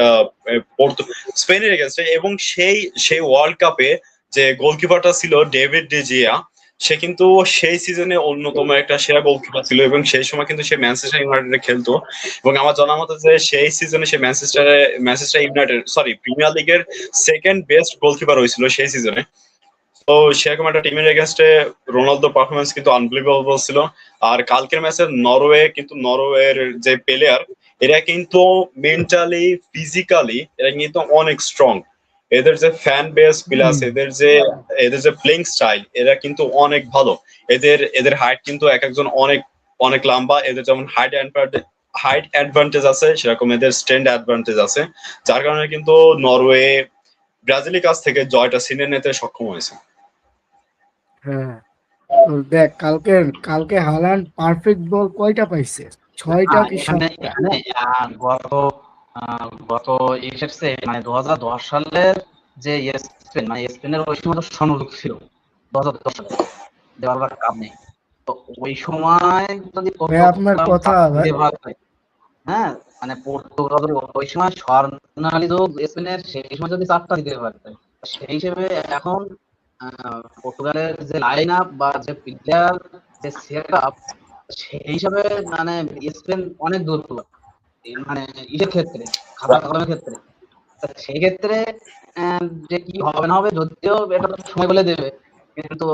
স্পেনের এগেনস্টে। এবং সেই সেই ওয়ার্ল্ড কাপে যে গোলকিপারটা ছিল ডেভিড ডি জিয়া, সে কিন্তু সেই সিজনে অন্যতম একটা সেরা গোলকিপার ছিল, এবং সেই সময় কিন্তু সে ম্যানচেস্টার ইউনাইটেডে খেলতো। এবং আমার জানা মতে যে সেই সিজনে সে ম্যানচেস্টার ইউনাইটেড প্রিমিয়ার লিগের সেকেন্ড বেস্ট গোলকিপার হয়েছিল সেই সিজনে। তো সেরকম একটা টিমের এগেনস্টে রোনালদো পারফরমেন্স কিন্তু আনবিলিভেবল ছিল। আর কালকের ম্যাচে নরওয়ের যে প্লেয়ার, এরা কিন্তু মেন্টালি ফিজিক্যালি এরা কিন্তু অনেক স্ট্রং। এদের যে ফ্যান বেস প্লাস এদের যে প্লেইং স্টাইল, এরা কিন্তু অনেক ভালো। এদের হাইট কিন্তু এক একজন অনেক অনেক লম্বা। এদের যেমন হাইট অ্যাডভান্টেজ আছে, সেরকম এদের স্ট্রেন্থ অ্যাডভান্টেজ আছে, যার কারণে কিন্তু নরওয়ে ব্রাজিলের কাছ থেকে জয়টা ছিনিয়ে নিতে সক্ষম হয়েছে। হ্যাঁ, তো দেখ কালকে কালকে হালান্ড পারফেক্ট বল কয়টা পাইছে? 6টা কি এখানে 7টা? এখানে গত গত এসেছে মানে 2010 সালের যে স্পেন মানে স্পেনের ওই সময় তো স্বর্ণযুগ ছিল 2010 সালে, দেওয়ার কাপ নেই। তো ওই সময় যদি ভাই আপনার পর্তুগাল কথা কাপ ভাই, দিতে পারে, হ্যাঁ মানে পর্তুগাল যদি ওই সময় স্বর্ণালী যুগ স্পেনের, সেই সময় যদি 4টা দিতে পারে, সেই হিসেবে এখন পর্তুগালের যে লাইন আপ বা যে প্লেয়ার যে সেট আপ, সেই হিসাবে মানে স্পেন অনেক দুর্বল মানে ইসের ক্ষেত্রে, খাতা কলমের ক্ষেত্রে। তা সেই ক্ষেত্রে যে কি হবে না হবে যদিও এটা তো সময় বলে দেবে, কিন্তু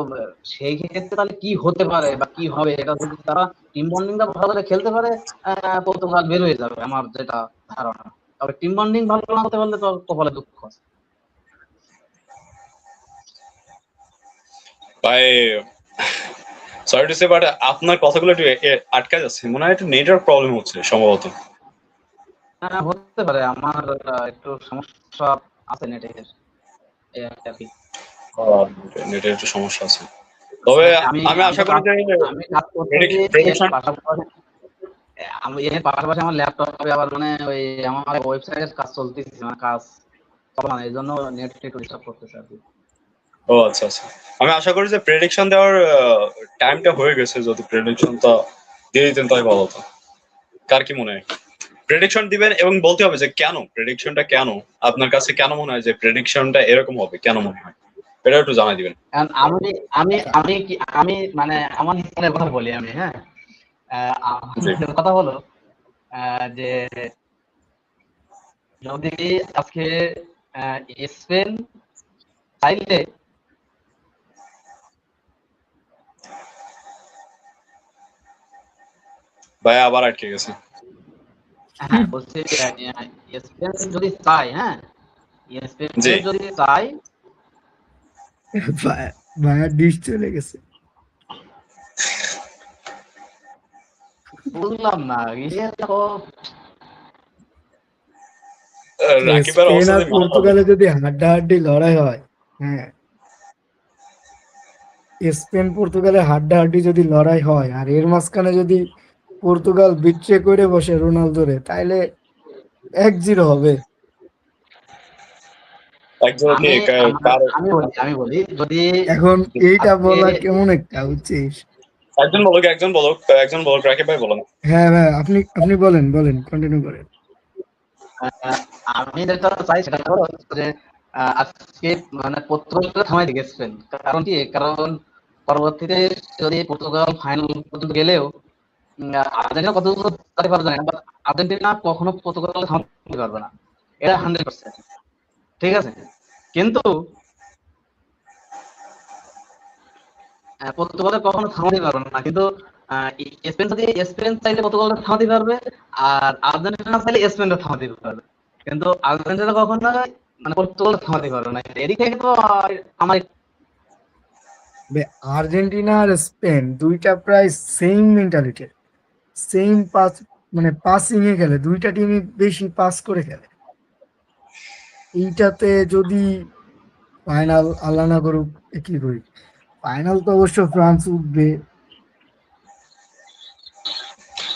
সেই ক্ষেত্রে তাহলে কি হতে পারে বা কি হবে, এটা যদি তারা টিম বন্ডিংটা ভালো করে খেলতে পারে, পর্তুগাল বের হয়ে যাবে আমার যেটা ধারণা। তবে টিম বন্ডিং ভালো না হতে পারলে তো কপালে দুঃখ আছে। ভাই সরি টু সে, বাট আপনার কথাগুলো একটু আটকা যাচ্ছে, মনে হয় একটু নেটওয়ার্ক প্রবলেম হচ্ছে সম্ভবত। হতে পারে আমার একটু সমস্যা আছে নেটের, এই আর কি। নেটের একটু সমস্যা আছে, তবে আমি আমি আমি আশা তো করি কাজ যে আমি কাজ করতেছি এর প্রেডিকশন। পাশাপাশি, আমি এর পাশাপাশি আমার ল্যাপটপে আবার মানে ওই আমার ওয়েবসাইটের কাজ চলতেছে, মানে কাজ চলে না, এই জন্য নেট একটু ডিস্টার্ব করতেছে আর কি। ও আচ্ছা আচ্ছা, আমি আশা করি যে প্রেডিকশন দেওয়ার টাইমটা হয়ে গেছে, যদি প্রেডিকশনটা দিয়ে দিতেন তাই ভালো হতো। কার কি মনে হয় প্রেডিকশন দিবেন, এবং বলতে হবে যে কেন প্রেডিকশনটা, কেন আপনার কাছে কেন মনে হয় যে প্রেডিকশনটা এরকম হবে, কেন মনে হয় এটা একটু জানাই দিবেন। And আমি মানে আমার হিসাবে কথা বলি আমি, হ্যাঁ জি আমার কথা হলো যে যদি আজকে স্পেন চাইলে, ভাই আবার আটকে গেছে। হ্যাঁ বলছি স্পেন যদি চায়, হ্যাঁ স্পেন জি যদি চায়, ভাইয়া ডিশ চলে গেছে। বুঝলাম না ইয়ে তো রাকিবের স্পেন অবস্থা আর যে মাথা। পর্তুগালে যদি হাড্ডাহাড্ডি লড়াই হয়, হ্যাঁ স্পেন পর্তুগালের হাড্ডাহাড্ডি যদি লড়াই হয়, আর এর মাঝখানে যদি পর্তুগাল বিট্রে করে বসে রোনালদোরে, তাইলে 1-0 হবে। একজন কি আমি কার? আমি বলি যদি এখন এইটা আজকে বলা কেমন একটা বুঝছিস? একজন বলুক রাকিব ভাই বলেন। হ্যাঁ ভাই, আপনি আপনি বলেন বলেন, কন্টিনিউ করেন। আমি যেটা চাই সেটা হলো যে আজকে মানে পর্তুগালকে থামাই দিকে স্পেন, কারণ কি, কারণ পরবর্তীতে যদি পর্তুগাল ফাইনাল পর্যন্ত গেলেও আর্জেন্টিনা কত দূর যেতে পারবে জানি না, but আর্জেন্টিনা কখনো পর্তুগালকে থামাতে পারবে না, এটা 100%। ঠিক আছে, কিন্তু পর্তুগালের কখনো থামাতে পারবে না, কিন্তু স্পেন চাইলে পর্তুগালকে থামাতে পারবে, আর আর্জেন্টিনা চাইলে স্পেনকে থামাতে পারবে, কিন্তু আর্জেন্টিনা কখনো মানে পর্তুগালকে থামাতে পারবে না। এদিক থেকে তো আমার আর্জেন্টিনা আর স্পেন দুইটা প্রায় সেম মেন্টালিটির, সেম মানে পাসিং এ খেলে, দুইটা টিমই বেশি পাস করে খেলে। এইটাতে যদি ফাইনাল আল্লাহ না করুক কি করি, ফাইনাল তো অবশ্য ফ্রান্স উঠবে।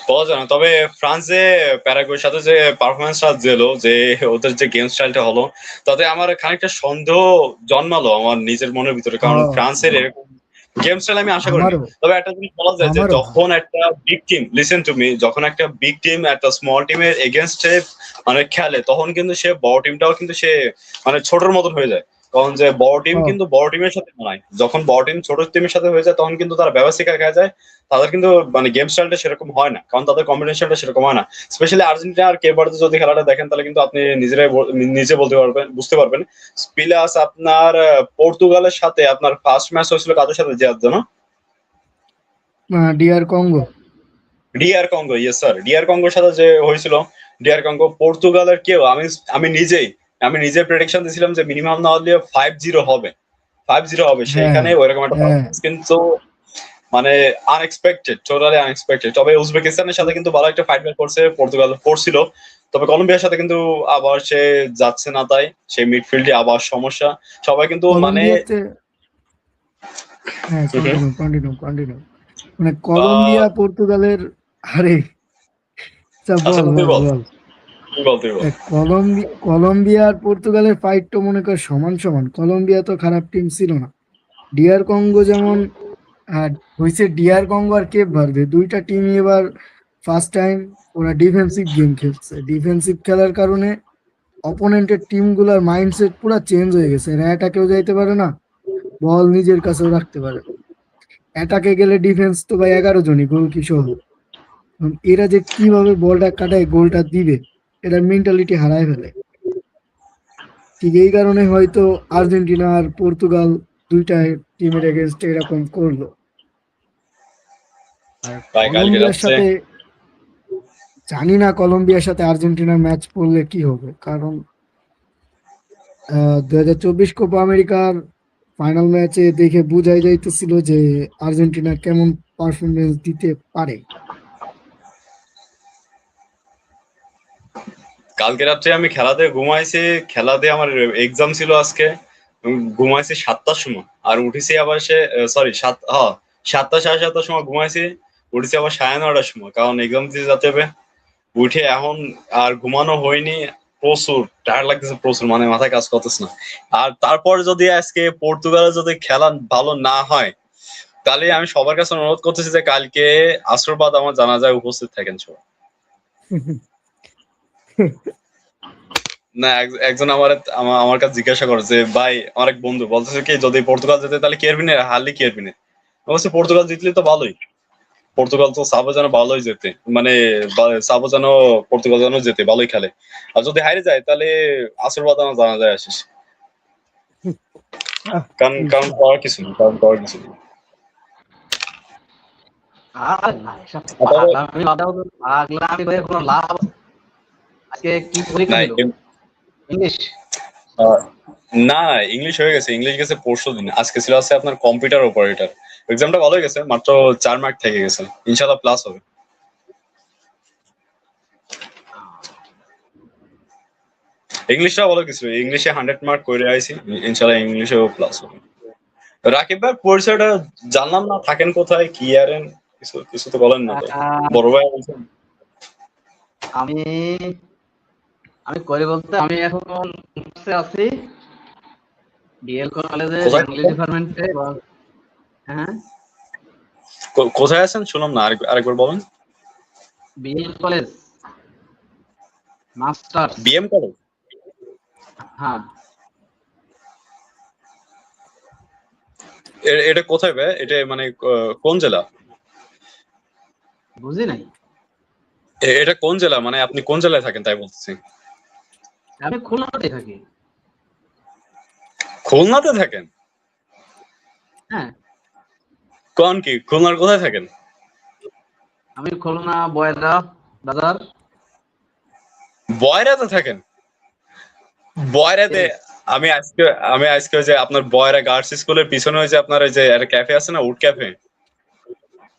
বলা যায় না, তবে ফ্রান্স যে প্যারাগুয়ের সাথে যে পারফরমেন্সটা দিলো, যে ওদের যে গেম স্টাইলটা হলো, তাতে আমার খানিকটা সন্দেহ জন্মালো আমার নিজের মনের ভিতরে, কারণ হ্যাঁ, ফ্রান্সের এরকম গেম স্টাইল আমি আশা করিনি। আমারও তবে একটা জিনিস বলা যায় যে আমারও ভাই। যখন একটা big team, listen to me, যখন একটা বিগ টিম একটা স্মল টিমের এগেনস্টে মানে খেলে, তখন কিন্তু সে বড় টিমটাও কিন্তু সে মানে ছোটর মতন হয়ে যায়। কারণ যে বড় টিম হ্যাঁ, কিন্তু বড় টিমের সাথে মানায়, যখন বড় টিম ছোট টিমের সাথে হয়ে যায় তখন কিন্তু তারা ব্যবস্থিকা খেলা যায়, তাদের কিন্তু মানে গেম স্টাইলটা সেরকম হয় না, কারণ তাদের কম্বিনেশনটা সেরকম হয় না। স্পেশালি আর্জেন্টিনা আর কেবার্দে যদি খেলাটা দেখেন, তাহলে কিন্তু আপনি নিজে বলতে পারবেন, বুঝতে পারবেন। প্লাস আপনার পর্তুগালের সাথে আপনার ফার্স্ট ম্যাচ হয়েছিল কাদের সাথে, যে জন্য DR Congo. DR Congo, yes sir, DR কঙ্গোর সাথে যে হয়েছিল, ডিআর কঙ্গো পর্তুগালের কেউ, আমি আমি নিজে প্রেডিকশন দিয়েছিলাম যে মিনিমাম না হলে 5-0 হবে, 5-0 হবে, হ্যাঁ, সেইখানে ওইরকম একটা হ্যাঁ, performance কিন্তু মানে আনএক্সপেক্টেড, টোটালি আনএক্সপেক্টেড। তবে উজবেকিস্তানের সাথে কিন্তু ভালো একটা ফাইট ব্যাক করছে পর্তুগাল, করছিল। তবে কলম্বিয়ার সাথে কিন্তু আবার সে যাচ্ছে না, তাই সেই মিডফিল্ডে আবার সমস্যা, সবাই কিন্তু মানে কলম্বিয়াতে। হ্যাঁ, কন্টিনিউ কন্টিনিউ কন্টিনিউ। মানে আহ, কলম্বিয়া পর্তুগালের। আরে আচ্ছা, আচ্ছা বল তুই বল বল, বল। তুই বল। কলম্বিয়া আর পর্তুগালের ফাইট তো মনে কর সমান সমান, কলম্বিয়া তো খারাপ টিম ছিল না। ডিআর কঙ্গো যেমন হয়েছে, ডিআর কঙ্গো আর কেপ ভার্দে দুইটা টিমই এবার ফার্স্ট টাইম ওরা ডিফেন্সিভ গেম খেলছে। ডিফেন্সিভ খেলার কারণে অপোনেন্টের টিম গুলার মাইন্ডসেট পুরো চেঞ্জ হয়ে গেছে। এরা অ্যাটাকেও যাইতে পারে না, বল নিজের কাছেও রাখতে পারে। অ্যাটাকে গেলে ডিফেন্স তো ভাই 11 জনই, গোলকি সহ। এরা যে কিভাবে বলটা কাটায় গোলটা দিবে, এটার মেন্টালিটি হারায় ফেলে। ঠিক এই কারণে হয়তো আর্জেন্টিনা আর পর্তুগাল দুইটা টিমের এগেনস্টে এরকম করলো। আর ভাই কালকে কলম্বিয়ার রাত্রে সাথে জানি না, কলম্বিয়ার সাথে আর্জেন্টিনার ম্যাচ পড়লে কি হবে, কারণ 2024 কোপা আমেরিকার ফাইনাল ম্যাচে দেখে বোঝাই যাইতেছিল যে আর্জেন্টিনা কেমন পারফরমেন্স দিতে পারে। কালকে রাত্রে আমি খেলা দিয়ে ঘুমাইছি, খেলা দিয়ে আমার এক্সাম ছিল আজকে, ঘুমাইছি 7টার সময়, আর উঠেছি আবার সে সরি 7টা 7:30টার সময় ঘুমাইছি, উঠেছি আবার 9:30টার সময়, কারণ এক্সাম দিতে যেতে হবে। উঠে এখন আর ঘুমানো হয়নি, প্রচুর টায়ার লাগতেছে, প্রচুর মানে মাথায় কাজ করতেছে না। আর তারপর যদি আজকে পর্তুগালের যদি খেলা ভালো না হয়, তাহলে আমি সবার কাছে অনুরোধ করতেছি যে কালকে আসর বাদ আমার জানাজায় উপস্থিত থাকেন সবাই। না, একজন আমার কাছে জিজ্ঞাসা করে যে ভাই, আমার এক বন্ধু বলতেছে কি, যদি পর্তুগাল যেতে তাহলে কি হারবি না, হারলে কি হারবি না। অবশ্যই পর্তুগাল জিতলে তো ভালোই, পর্তুগাল তো সাবো যেন ভালোই যেতে, মানে সাবো যেন পর্তুগাল যেন যেতে ভালোই খেলে। আর যদি হারে যায় তাহলে আসর বাদ আমার জানা যায় আসিস, আহ, কারণ কারণ এইসব করার কিছু নেই, কারণ করার কিছু নেই। আর না, এসব আর তবে পাগলামি বাদ দাও তো, পাগলামি করে কোনো লাভ আছে? আজকে কি পরীক্ষা না দিল? ইংলিশ? আহ, না, ইংলিশ হয়ে গেছে, ইংলিশ গেছে পরশু দিন, আজকে ছিল আছে আপনার কম্পিউটার অপারেটর। এক্সামটা ভালো হয়ে গেছে, মাত্র 4 মার্ক থেকে গেছে, ইনশাল্লাহ প্লাস হবে। ইংলিশটা ভালো কিছু, ইংলিশে 100 মার্ক করে আইছি, ইনশাল্লাহ ইংলিশেও প্লাস হবে। রাকিব ভাই পরিচয়টা জানলাম না, থাকেন কোথায়, কি আরেন, কিছু কিছু তো বলেন না তো। আহ, বড় ভাই বলছেন। আমি আমি করি বলতে আমি এখন আছি ডিএল কলেজে, কোথায় ইংলিশ ডিপার্টমেন্টে। হ্যাঁ, কোথায় আছেন শুনলাম না, আরেকবার বলেন। BL college masters. BM college? হ্যাঁ, এটা কোথায় ভাই, এটা মানে কোন জেলা? বুঝি নাই। এটা কোন জেলা, মানে আপনি কোন জেলায় থাকেন তাই বলতেছি। আমি খুলনাতে থাকি। খুলনাতে থাকেন? হ্যাঁ, কোন কি, খুলনার কোথায় থাকেন? আমি খুলনা বয়রা বাজার। বয়রাতে থাকেন? বয়রাতে? Yes. আমি আজকে আমি আজকে ওই যে আপনার বয়রা গার্লস স্কুলের পিছনে ওই যে আপনার ওই যে একটা ক্যাফে আছে না, উড ক্যাফে,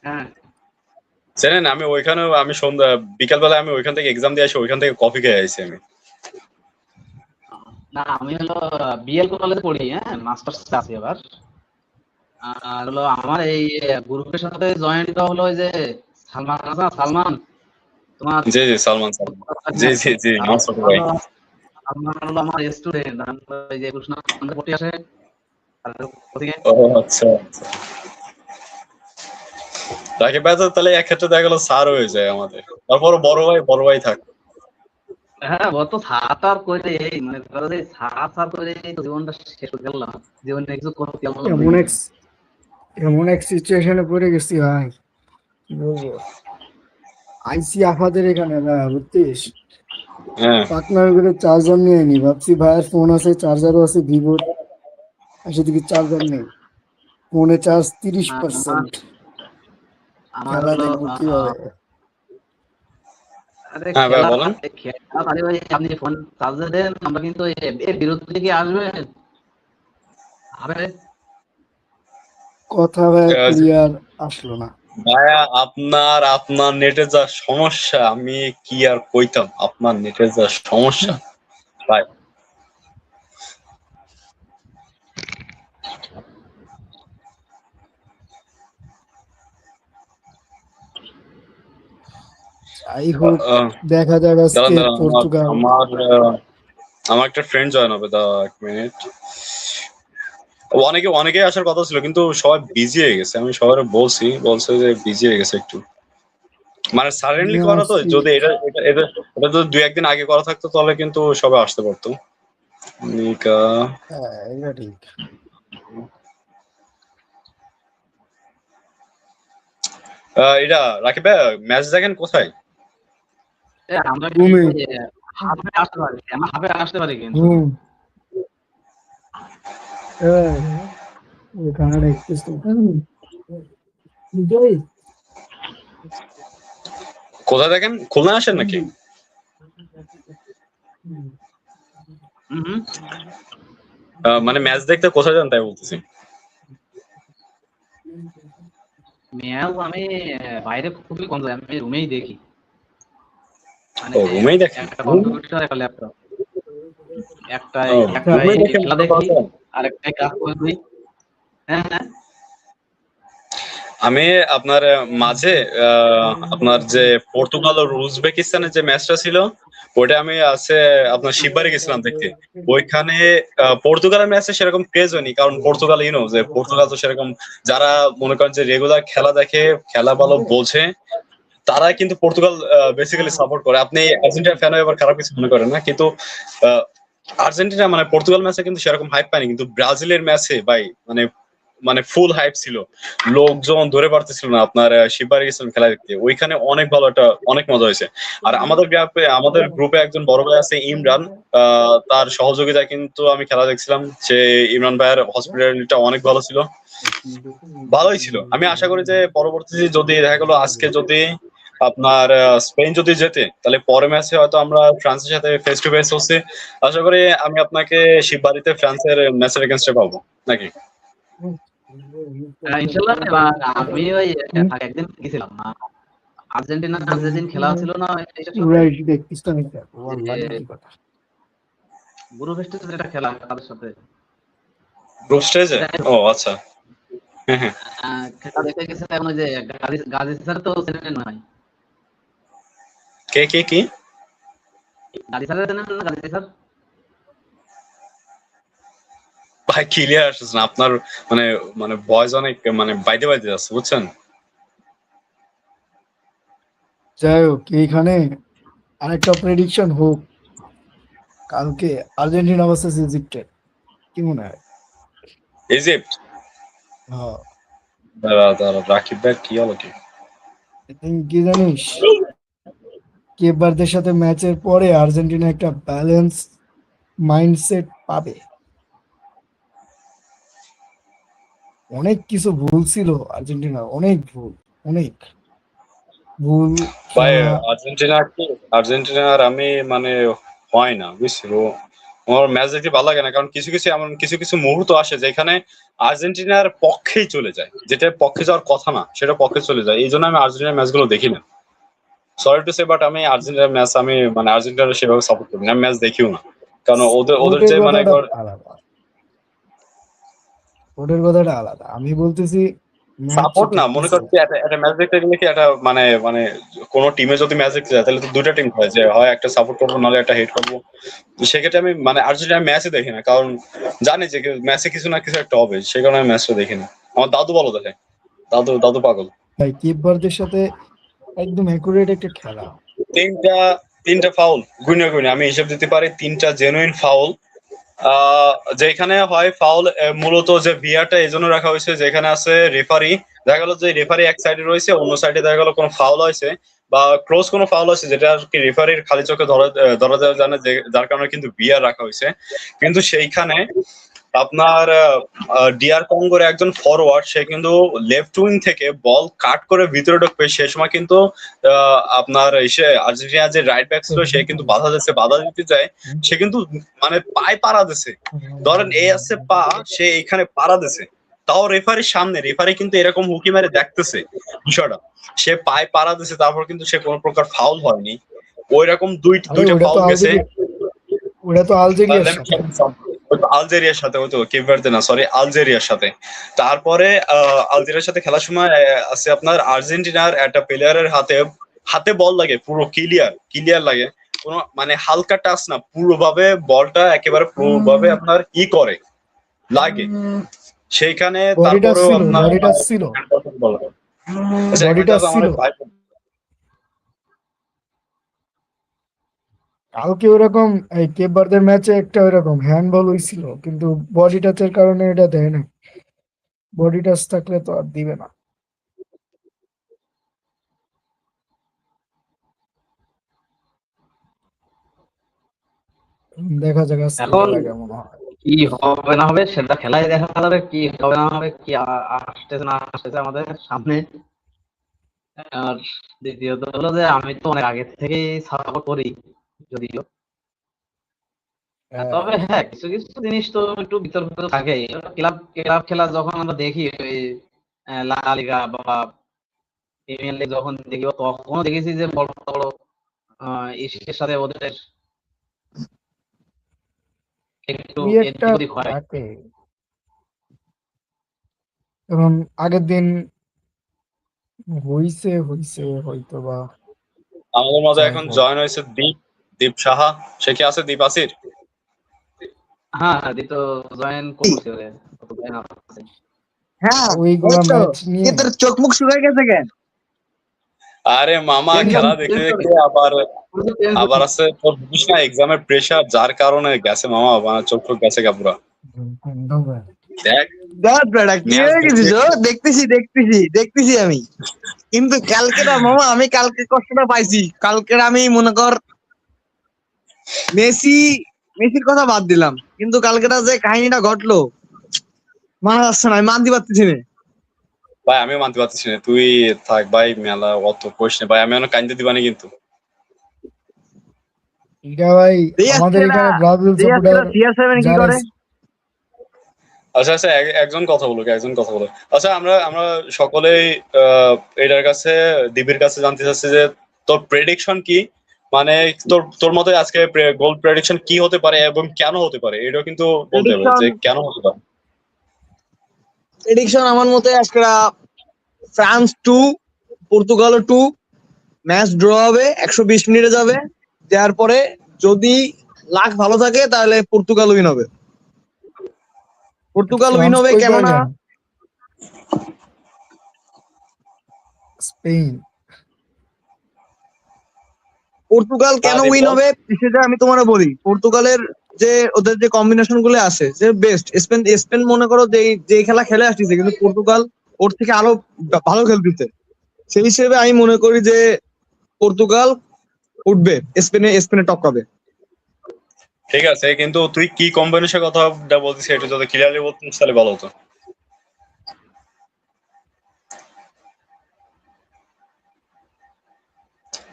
হ্যাঁ, জানেন আমি ওইখানে আমি সন্ধ্যা বিকাল বেলা আমি ওইখান থেকে এক্সাম দিয়ে আসি, ওইখান থেকে কফি খেয়ে আইছি আমি। না আমি হলো বিএল কলেজে পড়ি, হ্যাঁ মাস্টার্স আছি এবার। আর হলো আমার এই গ্রুপের সাথে জয়েন্ট হলো ওই যে সালমান আছে না, সালমান তোমার জি জি সালমান সালমান, জি জি জি আমার ছোট ভাই। সালমান হলো আমার স্টুডেন্ট, ওই যে কৃষ্ণ পড়তে আসে আর ওদিকে। ও আচ্ছা আচ্ছা। রাকিব ভাই তো তাহলে এক ক্ষেত্রে দেখা গেল স্যার হয়ে যায় আমাদের, তারপর বড় ভাই থাকে। হ্যাঁ ও তো সাঁতার করে এই মানে ধরো যে সাঁতার করে তো জীবনটা শেষ করে গেলাম, জীবনে কিছু করতে পারলাম না। এমন এক এমন এক সিচুয়েশনে পড়ে গেছি ভাই, কি বলবো। আইসি আফাদের এখানে না বুঝছিস, হ্যাঁ পার্টনার করে চার্জার নিয়ে নি, ভাবছি ভাইয়ের ফোন আছে, চার্জারও আছে ভিভোর, আর সেদিকে চার্জার নেই, ফোনে চার্জ আমার 30%। আমার খেলা হলো দেখবো কিভাবে। আরে হ্যাঁ ভাই বলেন। খেলা আরে ভাই আপনি ফোন চার্জে দেন, আমরা কিন্তু এর বিরুদ্ধে কি আসবে আরে কথা ভাই আহ, ক্লিয়ার আসলো না। ভাইয়া আপনার আপনার নেটে যা সমস্যা আমি কি আর কইতাম, আপনার নেটের যা সমস্যা ভাই। যাই হোক, আহ, দেখা যাক দাঁড়ান আজকে দাঁড়ান আমার পর্তুগাল। আমার আমার একটা ফ্রেন্ড জয়েন হবে, দা এক মিনিট। অনেকেই আসার কথা ছিল কিন্তু সবাই বিজি হয়ে গেছে, আমি সবাই বলছে যে বিজি হয়ে গেছে একটু, মানে সাডেনলি নিয়ে করা তো, আসছি। যদি এটা যদি দুই একদিন আগে করা থাকতো তাহলে কিন্তু সবাই আসতে পারতো। নিকা হ্যাঁ এটা ঠিক। এটা রাকিব ভাই ম্যাচ দেখেন কোথায়? আমরা ঘুমে হাফে আসতে পারি, আমরা হাফে আসতে পারি কিন্তু ঘুম কানাডা এক্সপ্রেস কোথায় দেখেন, খুলনা আসেন নাকি? হুম মানে ম্যাচ দেখতে কোথায় যান তাই বলতেছি। ম্যাচ আমি বাইরে খুবই কম যাই, আমি রুমেই দেখি, মানে ও রুমেই দেখেন। একটা কম্পিউটার একটা ল্যাপটপ, একটাই ও একটাই রুমেই দেখেন খেলা ভালো দেখি কথা। আর একটাই কাজ করি। হ্যাঁ হ্যাঁ আমি আপনার মাঝে আপনার যে পর্তুগাল ও উজবেকিস্তানের যে ম্যাচটা ছিল ওইটা আমি আছে আপনার শিববাড়ি গেছিলাম দেখতে। ওইখানে পর্তুগালের ম্যাচে সেরকম ক্রেজ হয়নি, কারণ পর্তুগাল যে পর্তুগাল তো সেরকম যারা মনে করেন যে রেগুলার খেলা দেখে, খেলা ভালো বোঝে, তারা কিন্তু পর্তুগাল বেসিক্যালি সাপোর্ট করে। আপনি আর্জেন্টিনা ফ্যান হয়ে এবার খারাপ কিছু মনে করেন না, কিন্তু আহ, আর্জেন্টিনা মানে পর্তুগাল ম্যাচে কিন্তু সেরকম হাইপ পায়নি, কিন্তু ব্রাজিলের ম্যাচে ভাই মানে মানে ফুল হাইপ ছিল, লোকজন ধরে পারতেছিল না। আপনার শিববাড়ি গেছিলাম খেলা দেখতে, ওইখানে অনেক ভালো একটা অনেক মজা হয়েছে। আর আমাদের গ্রুপে একজন বড় ভাই আছে ইমরান, তার সহযোগিতায় কিন্তু আমি খেলা দেখছিলাম। সে ইমরান ভাইয়ের হসপিটালিটিটা অনেক ভালো ছিল, ভালোই ছিল। আমি আশা করি যে পরবর্তীতে যদি দেখা গেলো আজকে যদি আপনার স্পেন যদি জেতে তাহলে পরের ম্যাচে হয়তো আমরা ফ্রান্সের সাথে ফেস টু ফেস হচ্ছে। আশা করি আমি আপনাকে শিববাড়িতে ফ্রান্সের ম্যাচের এগেনস্টে পাবো নাকি। ইনশাল্লাহ। আমি ওই একদিন গেছিলাম আর্জেন্টিনা যেদিন খেলা ছিল না এটার সাথে, রাইট দেখতিস তো আমি যে কি কথা। গ্রুপ স্টেজে যেটা খেলা তাদের সাথে, গ্রুপ স্টেজে? ও আচ্ছা। হ্যাঁ হ্যাঁ। খেলা দেখে গেছে। এখন ওই যে গাজী স্যার তো চেনেন নাই, কে কে কি? গাজী স্যার চেনেন না? গাজী স্যার ভাই ক্লিয়ার আসছে না আপনার, মানে মানে ভয়েস অনেক মানে বাইতে বাইতে যাচ্ছে বুঝছেন। যাই হোক, এইখানে আরেকটা প্রেডিকশন হোক, কালকে আর্জেন্টিনা ভার্সেস ইজিপ্টের, কি মনে হয়? ইজিপ্ট? হ্যাঁ, দাঁড়া রাকিব ভাই কি হলো কি? কি জানিস, কেপ ভার্দের সাথে ম্যাচের পরে আর্জেন্টিনা একটা ব্যালেন্স মাইন্ডসেট পাবে। অনেক কিছু ভুল ছিল আর্জেন্টিনা, অনেক ভুল, অনেক ভুল ভাই খেলা। আর্জেন্টিনার আমি মানে হয় না বুঝছো, আমার ম্যাচ দেখতে ভালো লাগে না, কারণ কিছু কিছু এমন কিছু কিছু মুহূর্ত আসে যেখানে আর্জেন্টিনার পক্ষেই চলে যায়, যেটা পক্ষে যাওয়ার কথা না সেটা পক্ষে চলে যায়, এই জন্য আমি আর্জেন্টিনার ম্যাচগুলো দেখি না। সরি টু সে, বাট আমি আর্জেন্টিনার ম্যাচ আমি মানে আর্জেন্টিনার সেভাবে সাপোর্ট করি না, আমি ম্যাচ দেখিও না, কারণ ওদের ওদের সাপোর্টের যে মানে কথাটা আলাদা, সাপোর্টের কথাটা আলাদা। আমি বলতেছি ম্যাচ সাপোর্ট না, মনে চলতেছে। করছি একটা ম্যাচ দেখতে গেলে কি একটা মানে মানে কোনো টিমে যদি ম্যাচ দেখতে যায় তাহলে তো দুইটা টিম হয়, যে হয় একটা সাপোর্ট করবো নাহলে একটা হেট করবো। তো সেক্ষেত্রে আমি মানে আর্জেন্টিনার ম্যাচই দেখি না, কারণ জানি যে ম্যাচে কিছু না কিছু একটা হবে, সেই কারণে আমি ম্যাচটা দেখি না। আমার দাদু ভালো দেখে, দাদু দাদু পাগল। ভাই কেপ ভার্দের সাথে একদম অ্যাকুরেট একটা খেলা। তিনটা তিনটা ফাউল গুনে গুনে আমি হিসাব দিতে পারি, তিনটা জেনুইন ফাউল। যেখানে হয় ফাউল মূলত যে ভিআরটা এই জন্য রাখা হয়েছে, যেখানে আছে রেফারি, দেখা গেল যে রেফারি এক সাইডে রয়েছে, অন্য সাইডে দেখা গেল কোনো ফাউল হয়েছে বা ক্লোজ কোনো ফাউল হয়েছে, যেটা আর কি রেফারির খালি চোখে ধরা দেওয়া জানে, যার কারণে কিন্তু ভিআর রাখা হয়েছে। কিন্তু সেইখানে আপনার ডিআর কঙ্গোর একজন ফরওয়ার্ড, সে কিন্তু লেফট উইং থেকে বল কাট করে ভিতরে ঢুকবে, সে সময় কিন্তু আপনার এসে আর্জেন্টিনা যে রাইট ব্যাক ছিল সে কিন্তু বাধা দিতে যায়, সে কিন্তু মানে পায়ে পাড়া দিছে, ধরেন এই আছে পা, সে এখানে পাড়া দিছে, তাও রেফারির সামনে, রেফারি কিন্তু এরকম হুকি মেরে দেখতেছে বিষয়টা, সে পায়ে পাড়া দিছে, তারপর কিন্তু সে কোনো প্রকার ফাউল হয়নি। ওই রকম আরে দুইটা ফাউল গেছে। ওটা তো আলজেরিয়ার Let me সাথে। ওই তো আলজেরিয়ার সাথে, ওই তো কেপ ভার্দে না, সরি আলজেরিয়ার সাথে। তারপরে আলজেরিয়ার সাথে খেলার সময় আছে আপনার আর্জেন্টিনার একটা প্লেয়ারের হাতে হাতে বল লাগে, পুরো ক্লিয়ার লাগে, কোনো মানে হালকা টাচ না, পুরোভাবে বলটা একেবারে পুরোভাবে আপনার করে লাগে সেইখানে, বডি টাচ তারপরেও ছিল, আপনার বডি টাচ ছিল, আচ্ছা, বডি টাচ ছিল। আমাদের ভাই কালকে ওরকম এই কেপ ভার্দের ম্যাচে একটা ওইরকম হ্যান্ডবল হয়েছিল, কিন্তু বডি টাচের কারণে এটা দেয় না। বডি টাচ থাকলে তো আর দিবে না। দেখা যাক আজকে এখন খেলা কেমন হয়। কি হবে না হবে সেটা খেলাই দেখা যাবে, কি হবে না হবে, কি আসতেছে না আসতেছে আমাদের সামনে। আর দ্বিতীয়ত হলো যে আমি তো অনেক আগে থেকেই সাপোর্ট করি যদিও, তবে হ্যাঁ কিছু কিছু জিনিস তো একটু বিতর্ক থাকে। ক্লাব ক্লাব খেলা যখন আমরা দেখি ওই লা লিগা বা প্রিমিয়ার লিগ যখন দেখি, তখনও দেখেছি যে বড় বড় ইসের সাথে ওদের একটু দুই একটা এদিক ওদিক হয়। থাকে, এবং আগের দিন হইছে হইছে হয়তো বা আমাদের মধ্যে যাই এখন হোক। জয়েন হয়েছে দীপ, দীপ সাহা, সে কি আছে? দীপ আসির। হ্যাঁ হ্যাঁ তো জয়েন করছে join আছে। হ্যাঁ, ওইগুলা এই তো। ম্যাচ নিয়ে তোর চোখ মুখ শুকায় গেছে কেন? আরে মামা, খেলা দেখতে দেখতে আবার আবার আছে তোর বুঝিস না এক্সামের প্রেশার, যার কারণে গেছে মামা, মানে চোখ টোক গেছে কাপুরা। দেখ দেখ বেটা কি ম্যাচ হয়ে গেছিস? দেখতে দেখতেছি আমি। কিন্তু কালকেরা মামা, আমি কালকে কষ্টটা পাইছি। কালকের আমি মনে কর মেসি মেসির কথা বাদ দিলাম, কিন্তু কালকেরা যে কাহিনীটা ঘটলো মানা যাচ্ছে না, আমি মানতে পারতেছি না। ভাই, আমিও মানতে পারতেছি না, তুই থাক ভাই, মেলা অত কোশ না ভাই, আমি অনেক কাইন্দে দিবানি কিন্তু। এটা ভাই এই আমাদের আজকেরা এখানে ব্রাজিল এই আজকেরা সাপোর্টার CR7 কি যারা করে? আচ্ছা আচ্ছা, একজন কথা বলুক, একজন কথা বলুক। আচ্ছা, আমরা আমরা সকলেই এটার কাছে, দীপের কাছে জানতে চাচ্ছি যে তোর প্রেডিকশন কি, মানে তোর তোর মতে আজকে গোল প্রেডিকশন কি হতে পারে এবং কেন হতে পারে, এটাও কিন্তু বলতে হবে প্রেডিকশন যে কেন হতে পারে। প্রেডিকশন আমার মতে আজকেরা ফ্রান্স 2, পর্তুগাল 2, ম্যাচ ড্র হবে, 120 মিনিটে যাবে। দেওয়ার পরে যদি লাক ভালো থাকে তাহলে পর্তুগাল উইন হবে। পর্তুগাল উইন ফ্রান্স হবে কই কেননা পাইলেন? স্পেন। পর্তুগাল কেন হ্যাঁ, উইন বল। হবে সেটা আমি তোমার বলি। পর্তুগালের যে ওদের যে কম্বিনেশন গুলো আছে যে বেস্ট। স্পেন স্পেন মনে করো যে খেলা খেলে আসতেছে, কিন্তু পর্তুগাল ওর থেকে আরো ভালো খেলতেছে। সেই হিসেবে আমি মনে করি যে পর্তুগাল উঠবে, স্পেনে টপকাবে। ঠিক আছে, কিন্তু তুই কি কম্বিনেশন কথাটা বলছিস এটা যদি ক্লিয়ারলি বলতিস তাহলে ভালো হতো।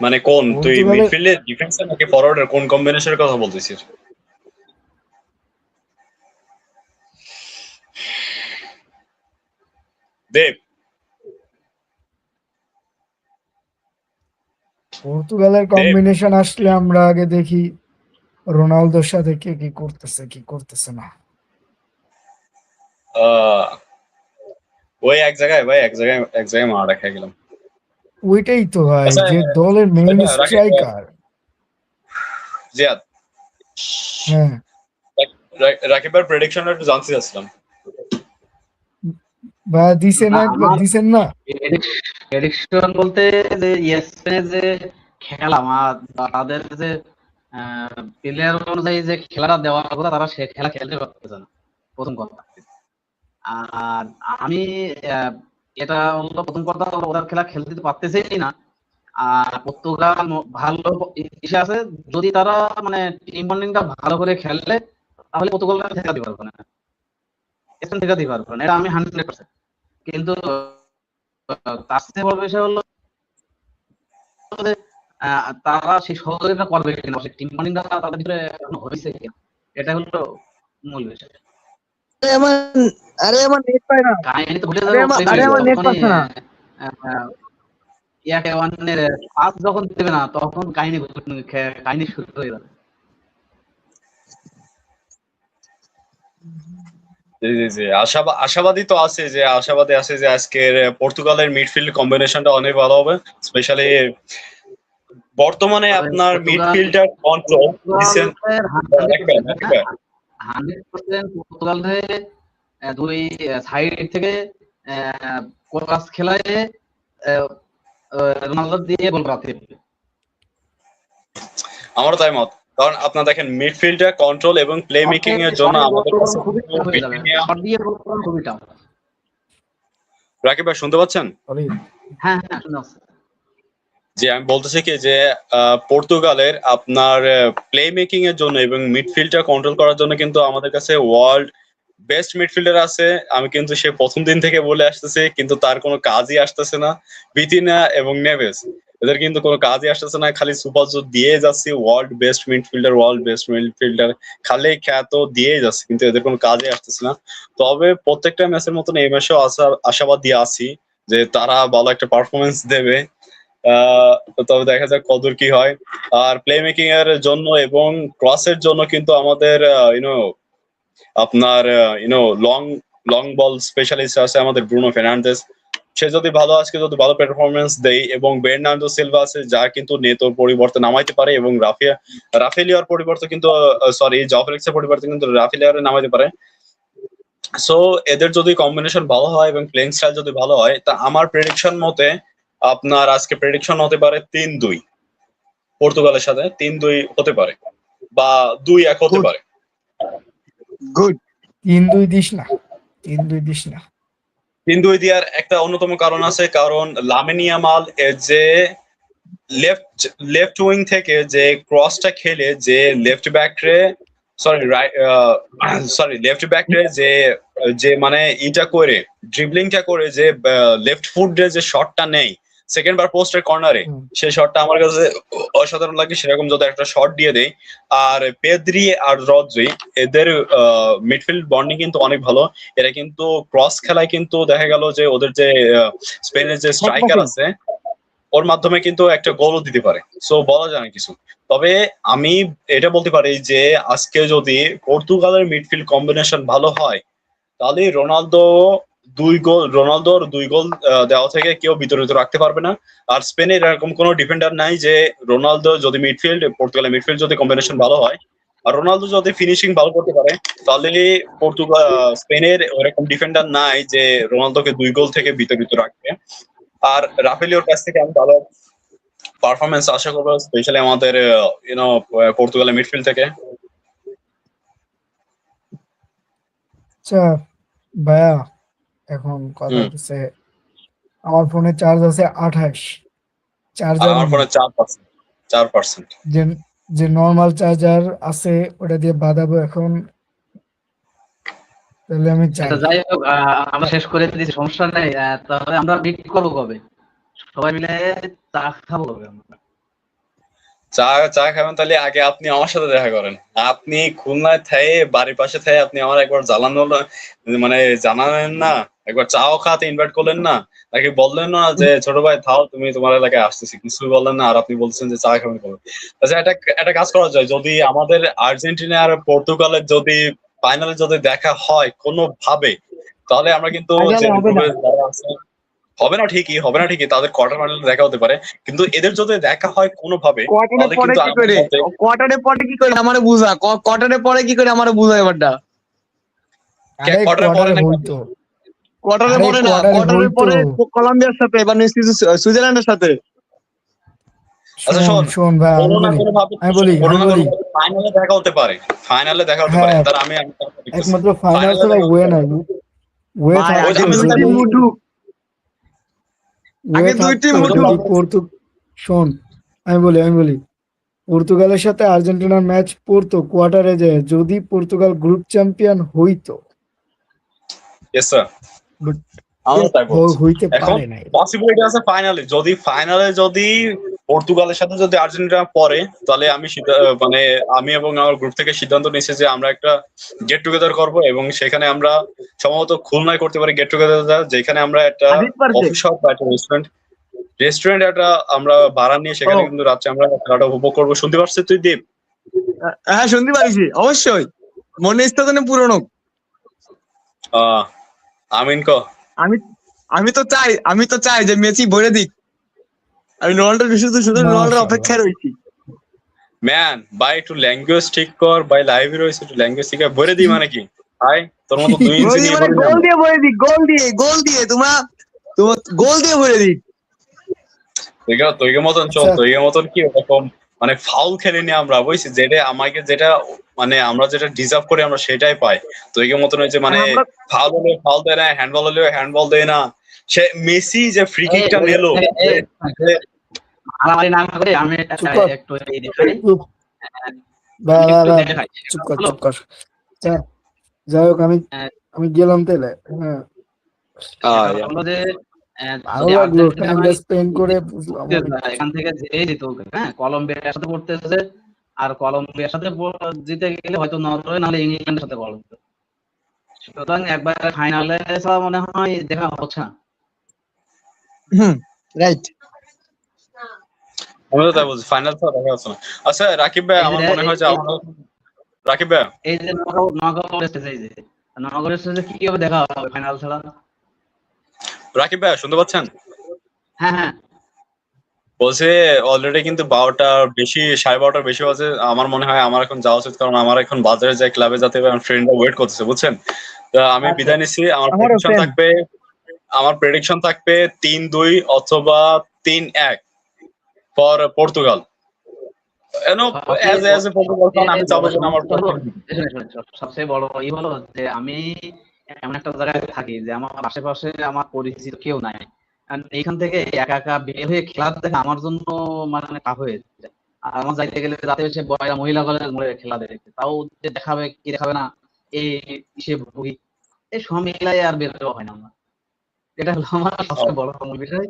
মানে কোন, তুই পর্তুগালের মিডফিল্ডে ডিফেন্সে নাকি ফরওয়ার্ডের কোন কম্বিনেশনের কথা বলতেছিস? দেব। পর্তুগালের কম্বিনেশন আসলে আমরা আগে দেখি রোনালদোর সাথে কে কি করতেছে কি করতেছে না। ওই এক জায়গায় ভাই, এক জায়গায় মারা খেয়ে গেলাম। ওইটাই তো ভাই, আচ্ছা, যে দলের মেইন আচ্ছা, স্ট্রাইকার। জিয়াদ, হ্যাঁ, রাকিবের প্রেডিকশনটা একটু জানতে চাচ্ছিলাম। বা দিছে না না একবার, আমার দিছেন না? প্রেডিকশন বলতে যে ইএসপিএন যে খেলা তাদের যে প্লেয়ার অনুযায়ী যে খেলাটা দেওয়ার কথা তারা সে খেলা খেলতে পারতেছে না, প্রথম কথা। আর আমি এটা হলো প্রথম কথা, ওরা খেলা খেলতে পারতেছেই না। আর পর্তুগাল ভালো ইসে আছে, যদি তারা মানে টিম বন্ডিংটা ভালো করে খেললে তাহলে পর্তুগাল ঠেকাতে পারবে না, স্পেন ঠেকাতে পারবে না, এটা আমি 100%। কিন্তু তার চেয়ে বড় বিষয় হলো যে তারা সেই সহযোগিতা করবে কিনা, সেই টিম বন্ডিংটা তাদের ভিতরে এখনো হয়েছে কিনা, এটা হলো মূল বিষয়। আমার আমার নেট পায় না। কাহিনী তো ভুলে আরে আমার নেট পাচ্ছে না। ইয়াকে ওয়ানের পাস যখন দেবে না তখন কাহিনী শুরু হয়ে যাবে। জি জি জি, আশাবাদী তো আছে, যে আশাবাদী আছে যে আজকের পর্তুগালের মিডফিল্ড কম্বিনেশনটা অনেক ভালো হবে, স্পেশালি বর্তমানে আপনার মিডফিল্ডার কন্ট্রোল দিচ্ছেন। 100% পর্তুগালের দুই সাইড থেকে ক্রস খেলায় রোনালদো দিয়ে গোল করাতে হবে। আমারও তাই মত, কারণ আপনার দেখেন মিডফিল্ডার কন্ট্রোল এবং প্লে মেকিং এর জন্য আমাদের কাছে রাকিব ভাই শুনতে পাচ্ছেন? হ্যাঁ হ্যাঁ, শুনতে পাচ্ছি। যে আমি বলতেছি কি যে পর্তুগালের আপনার প্লে মেকিং এর জন্য এবং মিডফিল্ডটা কন্ট্রোল করার জন্য কিন্তু আমাদের কাছে ওয়ার্ল্ড বেস্ট মিডফিল্ডার আছে। আমি কিন্তু সে প্রথম দিন থেকে বলে আসতেছি, কিন্তু তার কোনো কাজই আসতেছে না। ভিতিনা এবং নেভেস, এদের কিন্তু কোনো কাজই আসতেছে না, খালি সুপার জোর দিয়ে যাচ্ছি ওয়ার্ল্ড বেস্ট মিডফিল্ডার খালি খ্যাত দিয়ে যাচ্ছে, কিন্তু এদের কোনো কাজই আসতেছে না। তবে প্রত্যেকটা ম্যাচের মতন এই ম্যাচেও আশাবাদ দিয়ে আছি যে তারা ভালো একটা পারফরমেন্স দেবে। তবে দেখা যাক কদর কি হয়। আর প্লে মেকিং এর জন্য এবং ক্রসের জন্য কিন্তু আমাদের আপনার লং লং বল স্পেশালিস্ট আছে আমাদের ব্রুনো ফের্নান্ডেজ। সে যদি আজকে যদি ভালো পারফরমেন্স দেয়, এবং বের্নার্ডো সিলভা আছে যা কিন্তু নেতোর পরিবর্তে নামাইতে পারে, এবং রাফেলিয়ার পরিবর্তে কিন্তু জাও ফেলিক্সের পরিবর্তে কিন্তু রাফেলিয়ার নামাইতে পারে। সো এদের যদি কম্বিনেশন ভালো হয় এবং প্লেইং স্টাইল যদি ভালো হয়, তা আমার প্রেডিকশন মতে আপনার আজকে প্রেডিকশন হতে পারে 3-2 পর্তুগালের সাথে, 3-2 হতে পারে, বা 2-1 হতে পারে। গুড। 3-2 দিস না, 3-2 দিস না। 3-2 দেওয়ার একটা অন্যতম কারণ আছে, কারণ লামিন ইয়ামাল এর যে লেফট উইং থেকে যে ক্রসটা খেলে, যে লেফট ব্যাক রে লেফট ব্যাক রে যে মানে ইটা করে ড্রিবলিংটা করে, যে লেফট ফুট যে শটটা নেই সেকেন্ড বার পোস্টের কর্নারে, সেই শটটা আমার কাছে অসাধারণ লাগে। সেরকম যদি একটা শট দিয়ে দেয়। আর পেদ্রি আর রদ্রি, এদের মিডফিল্ড বন্ডিং কিন্তু অনেক ভালো। এরা কিন্তু ক্রস খেলায় কিন্তু দেখা গেল যে ওদের যে স্পেনের যে স্ট্রাইকার আছে ওর মাধ্যমে কিন্তু একটা গোলও দিতে পারে। সো বলা যায় না কিছু। তবে আমি এটা বলতে পারি যে আজকে যদি পর্তুগালের মিডফিল্ড কম্বিনেশন ভালো হয়, তাহলে রোনালদোর 2 গোল দেওয়া থেকে কেউ বিতরিত রাখতে পারবে না। আর স্পেনের এরকম কোনো ডিফেন্ডার নাই যে রোনালদো যদি পর্তুগালের মিডফিল্ড যদি কম্বিনেশন ভালো হয় আর রোনালদো যদি ফিনিশিং ভালো করতে পারে, তাহলে স্পেনের ওরকম ডিফেন্ডার নাই যে রোনালদোকে 2 গোল থেকে বিতরিত রাখবে। আর রাফেলিওর কাছ থেকে আমি ভালো পারফরমেন্স আশা করবো, স্পেশালি আমাদের পর্তুগালের মিডফিল্ড থেকে। আচ্ছা ভাইয়া, এখন কথা হচ্ছে আমার ফোনে চার্জ আছে 28, চার্জার আমার ফোনে 4%। যে নরমাল চার্জার আছে ওটা দিয়ে বাঁধাবো এখন, তাহলে আমি চাই। যাই হোক, আমরা শেষ করে দিয়েছি, সমস্যা নেই। তাহলে আমরা মিট করবো কবে? সবাই মিলে চা খাবো কবে আমরা? চা খাবেন তাহলে আগে আপনি আমার সাথে দেখা করেন। আপনি খুলনায় বাড়ির পাশে আপনি আমার একবার জানালেন না। একবার চাও খাতে ইনভাইট করলেন না, তাকে বললেন না যে ছোট ভাই থাও, তুমি তোমার এলাকায় আসতেছি, কিছু বললেন না, আর আপনি বলছেন যে চা খাবেন করবেন। আচ্ছা, একটা একটা কাজ করা যায়, যদি আমাদের আর্জেন্টিনা আর পর্তুগালের যদি ফাইনালে যদি দেখা হয় কোনো ভাবে, তাহলে আমরা কিন্তু যে ফাইনালে হবে না, গ্রুপে যারা আছে, হবে না ঠিকই, তাদের কোয়ার্টার ফাইনালে দেখা হতে পারে, কিন্তু এদের যদি দেখা হয় কোনো ভাবে, কোয়ার্টারে তাহলে পরে কিন্তু কি আমার করে, মতে কোয়ার্টারে পরে কি করে আমারে বুঝা, কোয়ার্টারে পরে কি করে আমারে বুঝা এবারটা। আরে কোয়ার্টারে পরে কোয়ার্টারে না, হইতো, কোয়ার্টারে আরে পরে না, কোয়ার্টারে কোয়ার্টারে হইতো। পরে কলম্বিয়ার সাথে, এবার নিশ্চিত সুইজারল্যান্ডের সাথে। আচ্ছা শোন শোন, শোন ভাই, কোনো না কোনো ভাবে, আমি বলি কোনো আমি না কোনো বলি ভাবে ফাইনালে দেখা হতে পারে, ফাইনালে দেখা হতে পারে, হ্যাঁ, তার আমি কথা দেখতেছি, একমাত্র ফাইনাল ফাইনালে ছাড়া দেখা হতে ওয়ে পারে। নাই, ওয়ে ভাই ওই যে থাকতো আগে আমি দুই যেটা টিম যদি, বলছি, উঠুক, ওয়ে আগে দুই টিম থাকতো আমি যেটা উঠুক। যদি বলছি, শোন আমি বলি পর্তুগালের সাথে আর্জেন্টিনার ম্যাচ পড়তো কোয়ার্টারে যায়, যদি পর্তুগাল গ্রুপ চ্যাম্পিয়ন হইতো, ইয়েস স্যার, বাট আমরা তাই বলছি। হইতে এখন পারে নাই। পসিবিলিটি আছে ফাইনালে, যদি ফাইনালে যদি পর্তুগালের সাথে যদি আর্জেন্টিনা পড়ে, তাহলে আমি মানে আমি এবং আমার গ্রুপ থেকে সিদ্ধান্ত নিয়েছি যে আমরা একটা গেট টুগেদার করব, এবং সেখানে আমরা সম্ভবত খুলনায় করতে পারি গেট টুগেদার, যেখানে আমরা একটা আজিত পারছে। কফি শপ বা একটা রেস্টুরেন্ট একটা আমরা ভাড়া নিয়ে ও সেখানে কিন্তু রাত্রে আমরা খেলাটা উপভোগ করবো। শুনতে পারছিস তুই দীপ? হ্যাঁ শুনতে পারিছি, অবশ্যই মনে ইচ্ছা তো পূরণ হোক। আহ আমিন ক। আমি আমি তো চাই যে মেসি ভরে দিক। আমি রোনাল্ডো শুধু শুধু রোনাল্ডোর মাশাআল্লাহ। অপেক্ষায় রয়েছি। ম্যান ভাই, একটু ল্যাঙ্গুয়েজ ঠিক কর ভাই, লাইভে রয়েছে, একটু ল্যাঙ্গুয়েজ ঠিক বলে দিই মানে কি ভাই, তোর মতো 2 ইঞ্চি গোল দিয়ে নিয়ে মানে বলি না গোল আমরা। দিয়ে ভরে দিক, গোল দিয়ে তোমরা তোমার গোল দিয়ে ভরে দিক। তৈগে মতন চল, আচ্ছা, তৈগে মতন কি ওরকম মানে ফাউল খেলিনি আমরা, বুঝছি, যেটা আমাকে যেটা মানে আমরা যেটা ডিজার্ভ করি আমরা সেটাই পাই। তৈগে মতন হয়েছে মানে আমরা ফাউল হলে ফাউল দেয় না, হ্যান্ডবল হলে হ্যান্ডবল দেয় না। সে মেসি যে ফ্রি এই কিকটা নিলো, এই মারামারি না করে আমি চুপ কর, একটু এই দেখাই, চুপ, বা বা একটু বা, দেখাই চুপ কর হলো। চুপ কর। আচ্ছা, যাই হোক, আমি গেলাম তাহলে। হ্যাঁ, এটা হলো যে ভালো যদি লাগলো আর্জেন্টিনা টাইমটা স্পেন্ড করে, বুঝলাম জিতে অনেক যায়, কিছু। এখান থেকে যেই জিত, হ্যাঁ, কলম্বিয়ার সাথে পড়তেছে, আর কলম্বিয়ার সাথে জিতে গেলে হয়তো নরওয়ে নাহলে ইংল্যান্ডের সাথে পড়বে। সুতরাং একবার ফাইনালে ছাড়া মনে হয় দেখা হচ্ছে না। রাইট। আমি তো তাই বলছি, ফাইনাল তো দেখা যাচ্ছে না। আচ্ছা রাকিব ভাই, এই আমার যে মনে হয় যে আমাদের, রাকিব ভাই, এই যে নকআউট স্টেজে, এই যে নকআউট স্টেজে কি হবে দেখা হবে ফাইনাল ছাড়া। রাকিব ভাই শুনতে পাচ্ছেন? হ্যাঁ হ্যাঁ, বলছে অলরেডি কিন্তু 12টার বেশি, 12:30টার বেশি বাজে, আমার মনে হয় আমার এখন যাওয়া উচিত, কারণ আমার এখন বাজারে যাই, ক্লাবে যেতে হবে, আমার ফ্রেন্ডরা ওয়েট করতেছে, বুঝছেন? তো আমি আচ্ছা বিদায় নিচ্ছি। আমারও সেম। আমার প্রেডিকশন থাকবে 3-2 অথবা 3-1 ফর পর্তুগাল। এনো সবচেয়ে অ্যাজ এ পর্তুগাল ফ্যান আমি চাবো যে আমার সমস্যা হলো, সবচেয়ে বড় হলো যে আমি এমন একটা জায়গায় থাকি যে আমার আশেপাশে আমার পরিচিত কেউ নাই। And এইখান থেকে একা একা বের হয়ে খেলা দেখা আমার জন্য মানে টাফ হয়ে যায়। আর আমার যাইতে গেলে রাতে এসে বয়রা মহিলা করে খেলা দেখতে, তাও যে দেখাবে কি দেখাবে না এই হিসেব ভুগি, এই সব মিলাই আর বের হওয়া হয় না আমার। এটা হলো আমার সবচেয়ে বড় মূল বিষয়।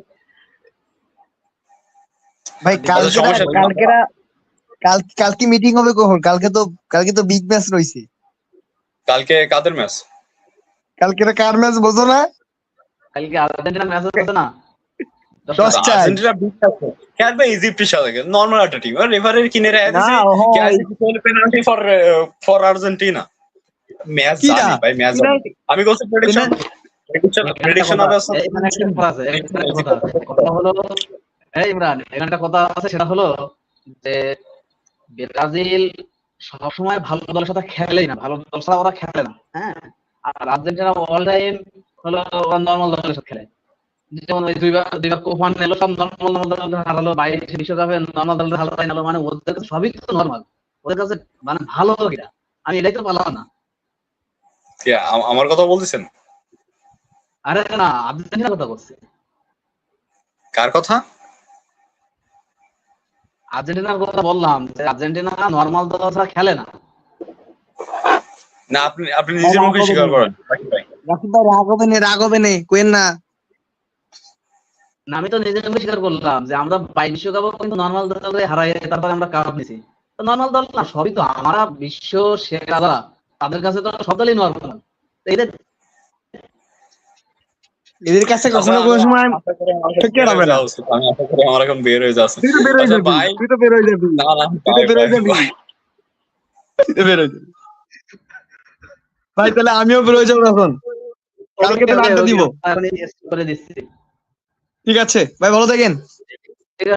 ভাই আচ্ছা, সমস্যা নেই, আমরা কালকে মিটিং হবে কখন? কালকে তো বিগ ম্যাচ রয়েছে। কালকে কাদের ম্যাচ? কালকে কার ম্যাচ বোঝো না? কালকে আর্জেন্টিনা ম্যাচ আছে না, 10টায়। চাই আর্জেন্টিনা বিগ আছে, খেলবে ইজিপ্টের সাথে, নরমাল একটা টিম, রেফারির কিনে রেখে না দিছে, হয় পেনাল্টি ফর আর্জেন্টিনা। ম্যাচ কিরা জানি ভাই, ম্যাচ জানি। আমি বলছি প্রেডিকশন, এখানে একটা প্রেডিকশন কথা, হবে এখানে একটা কথা আছে, এখানে একটা কথা আছে, কথা হলো, এই ইমরান, এখানে একটা কথা আছে, সেটা হলো যে ব্রাজিল সবসময় ভালো দলের সাথে খেলেই না, ভালো দল ছাড়া ওরা খেলে না, হ্যাঁ। আর আর্জেন্টিনা অল টাইম হলো নর্মাল দলের সাথে খেলে। যেমন ওই দুইবার কোপা নিলো, সব নর্মাল দল হারালো, বাইরে বিশ্বকাপে নর্মাল দলের হারালো, তাই নালো, মানে ওদের কাছে সবই তো নর্মাল, ওদের কাছে মানে ভালো কিনা আমি এটাই তো পারলাম না। আমার কথা বলতেছেন? আরে না, আর্জেন্টিনার কথা বলছি, কার কথা? আর্জেন্টিনার কথা বললাম যে আর্জেন্টিনা নর্মাল দল ছাড়া খেলে না। না, আপনি আপনি নিজের মুখে স্বীকার করেন রাকিব ভাই। রাকিব ভাই রাগ হবে না কোয়েন না। না, আমি তো নিজের মুখে স্বীকার করলাম যে আমরা 22 বিশ্বকাপে কিন্তু নর্মাল দলে হারাই, তারপরে আমরা কাপ নিছি। তো নর্মাল দল না, সবই তো আমরা বিশ্ব সেরা যারা, তাদের কাছে তো সব দলই নর্মাল। এদের কাছে কখনো কোনো সময় আশা করি আমার এখন ঠেকে বের যাবে হয়ে না। যাওয়া উচিত। আমি আশা করি আমার এখন বের হয়ে যাচ্ছে। তুই তো বের হয়ে আচ্ছা যাবি, ভাই, তুই তো বের হয়ে যাবি, না না তুই তো ভাই বের ভাই হয়ে যাবি, ভাই। তুই তো বের হয়ে যাবি। ভাই তাহলে আমিও বের হয়ে যাবো এখন, কালকে তাহলে আড্ডা দিব। এখন করে দিচ্ছি। ঠিক আছে ভাই, ভালো থাকেন।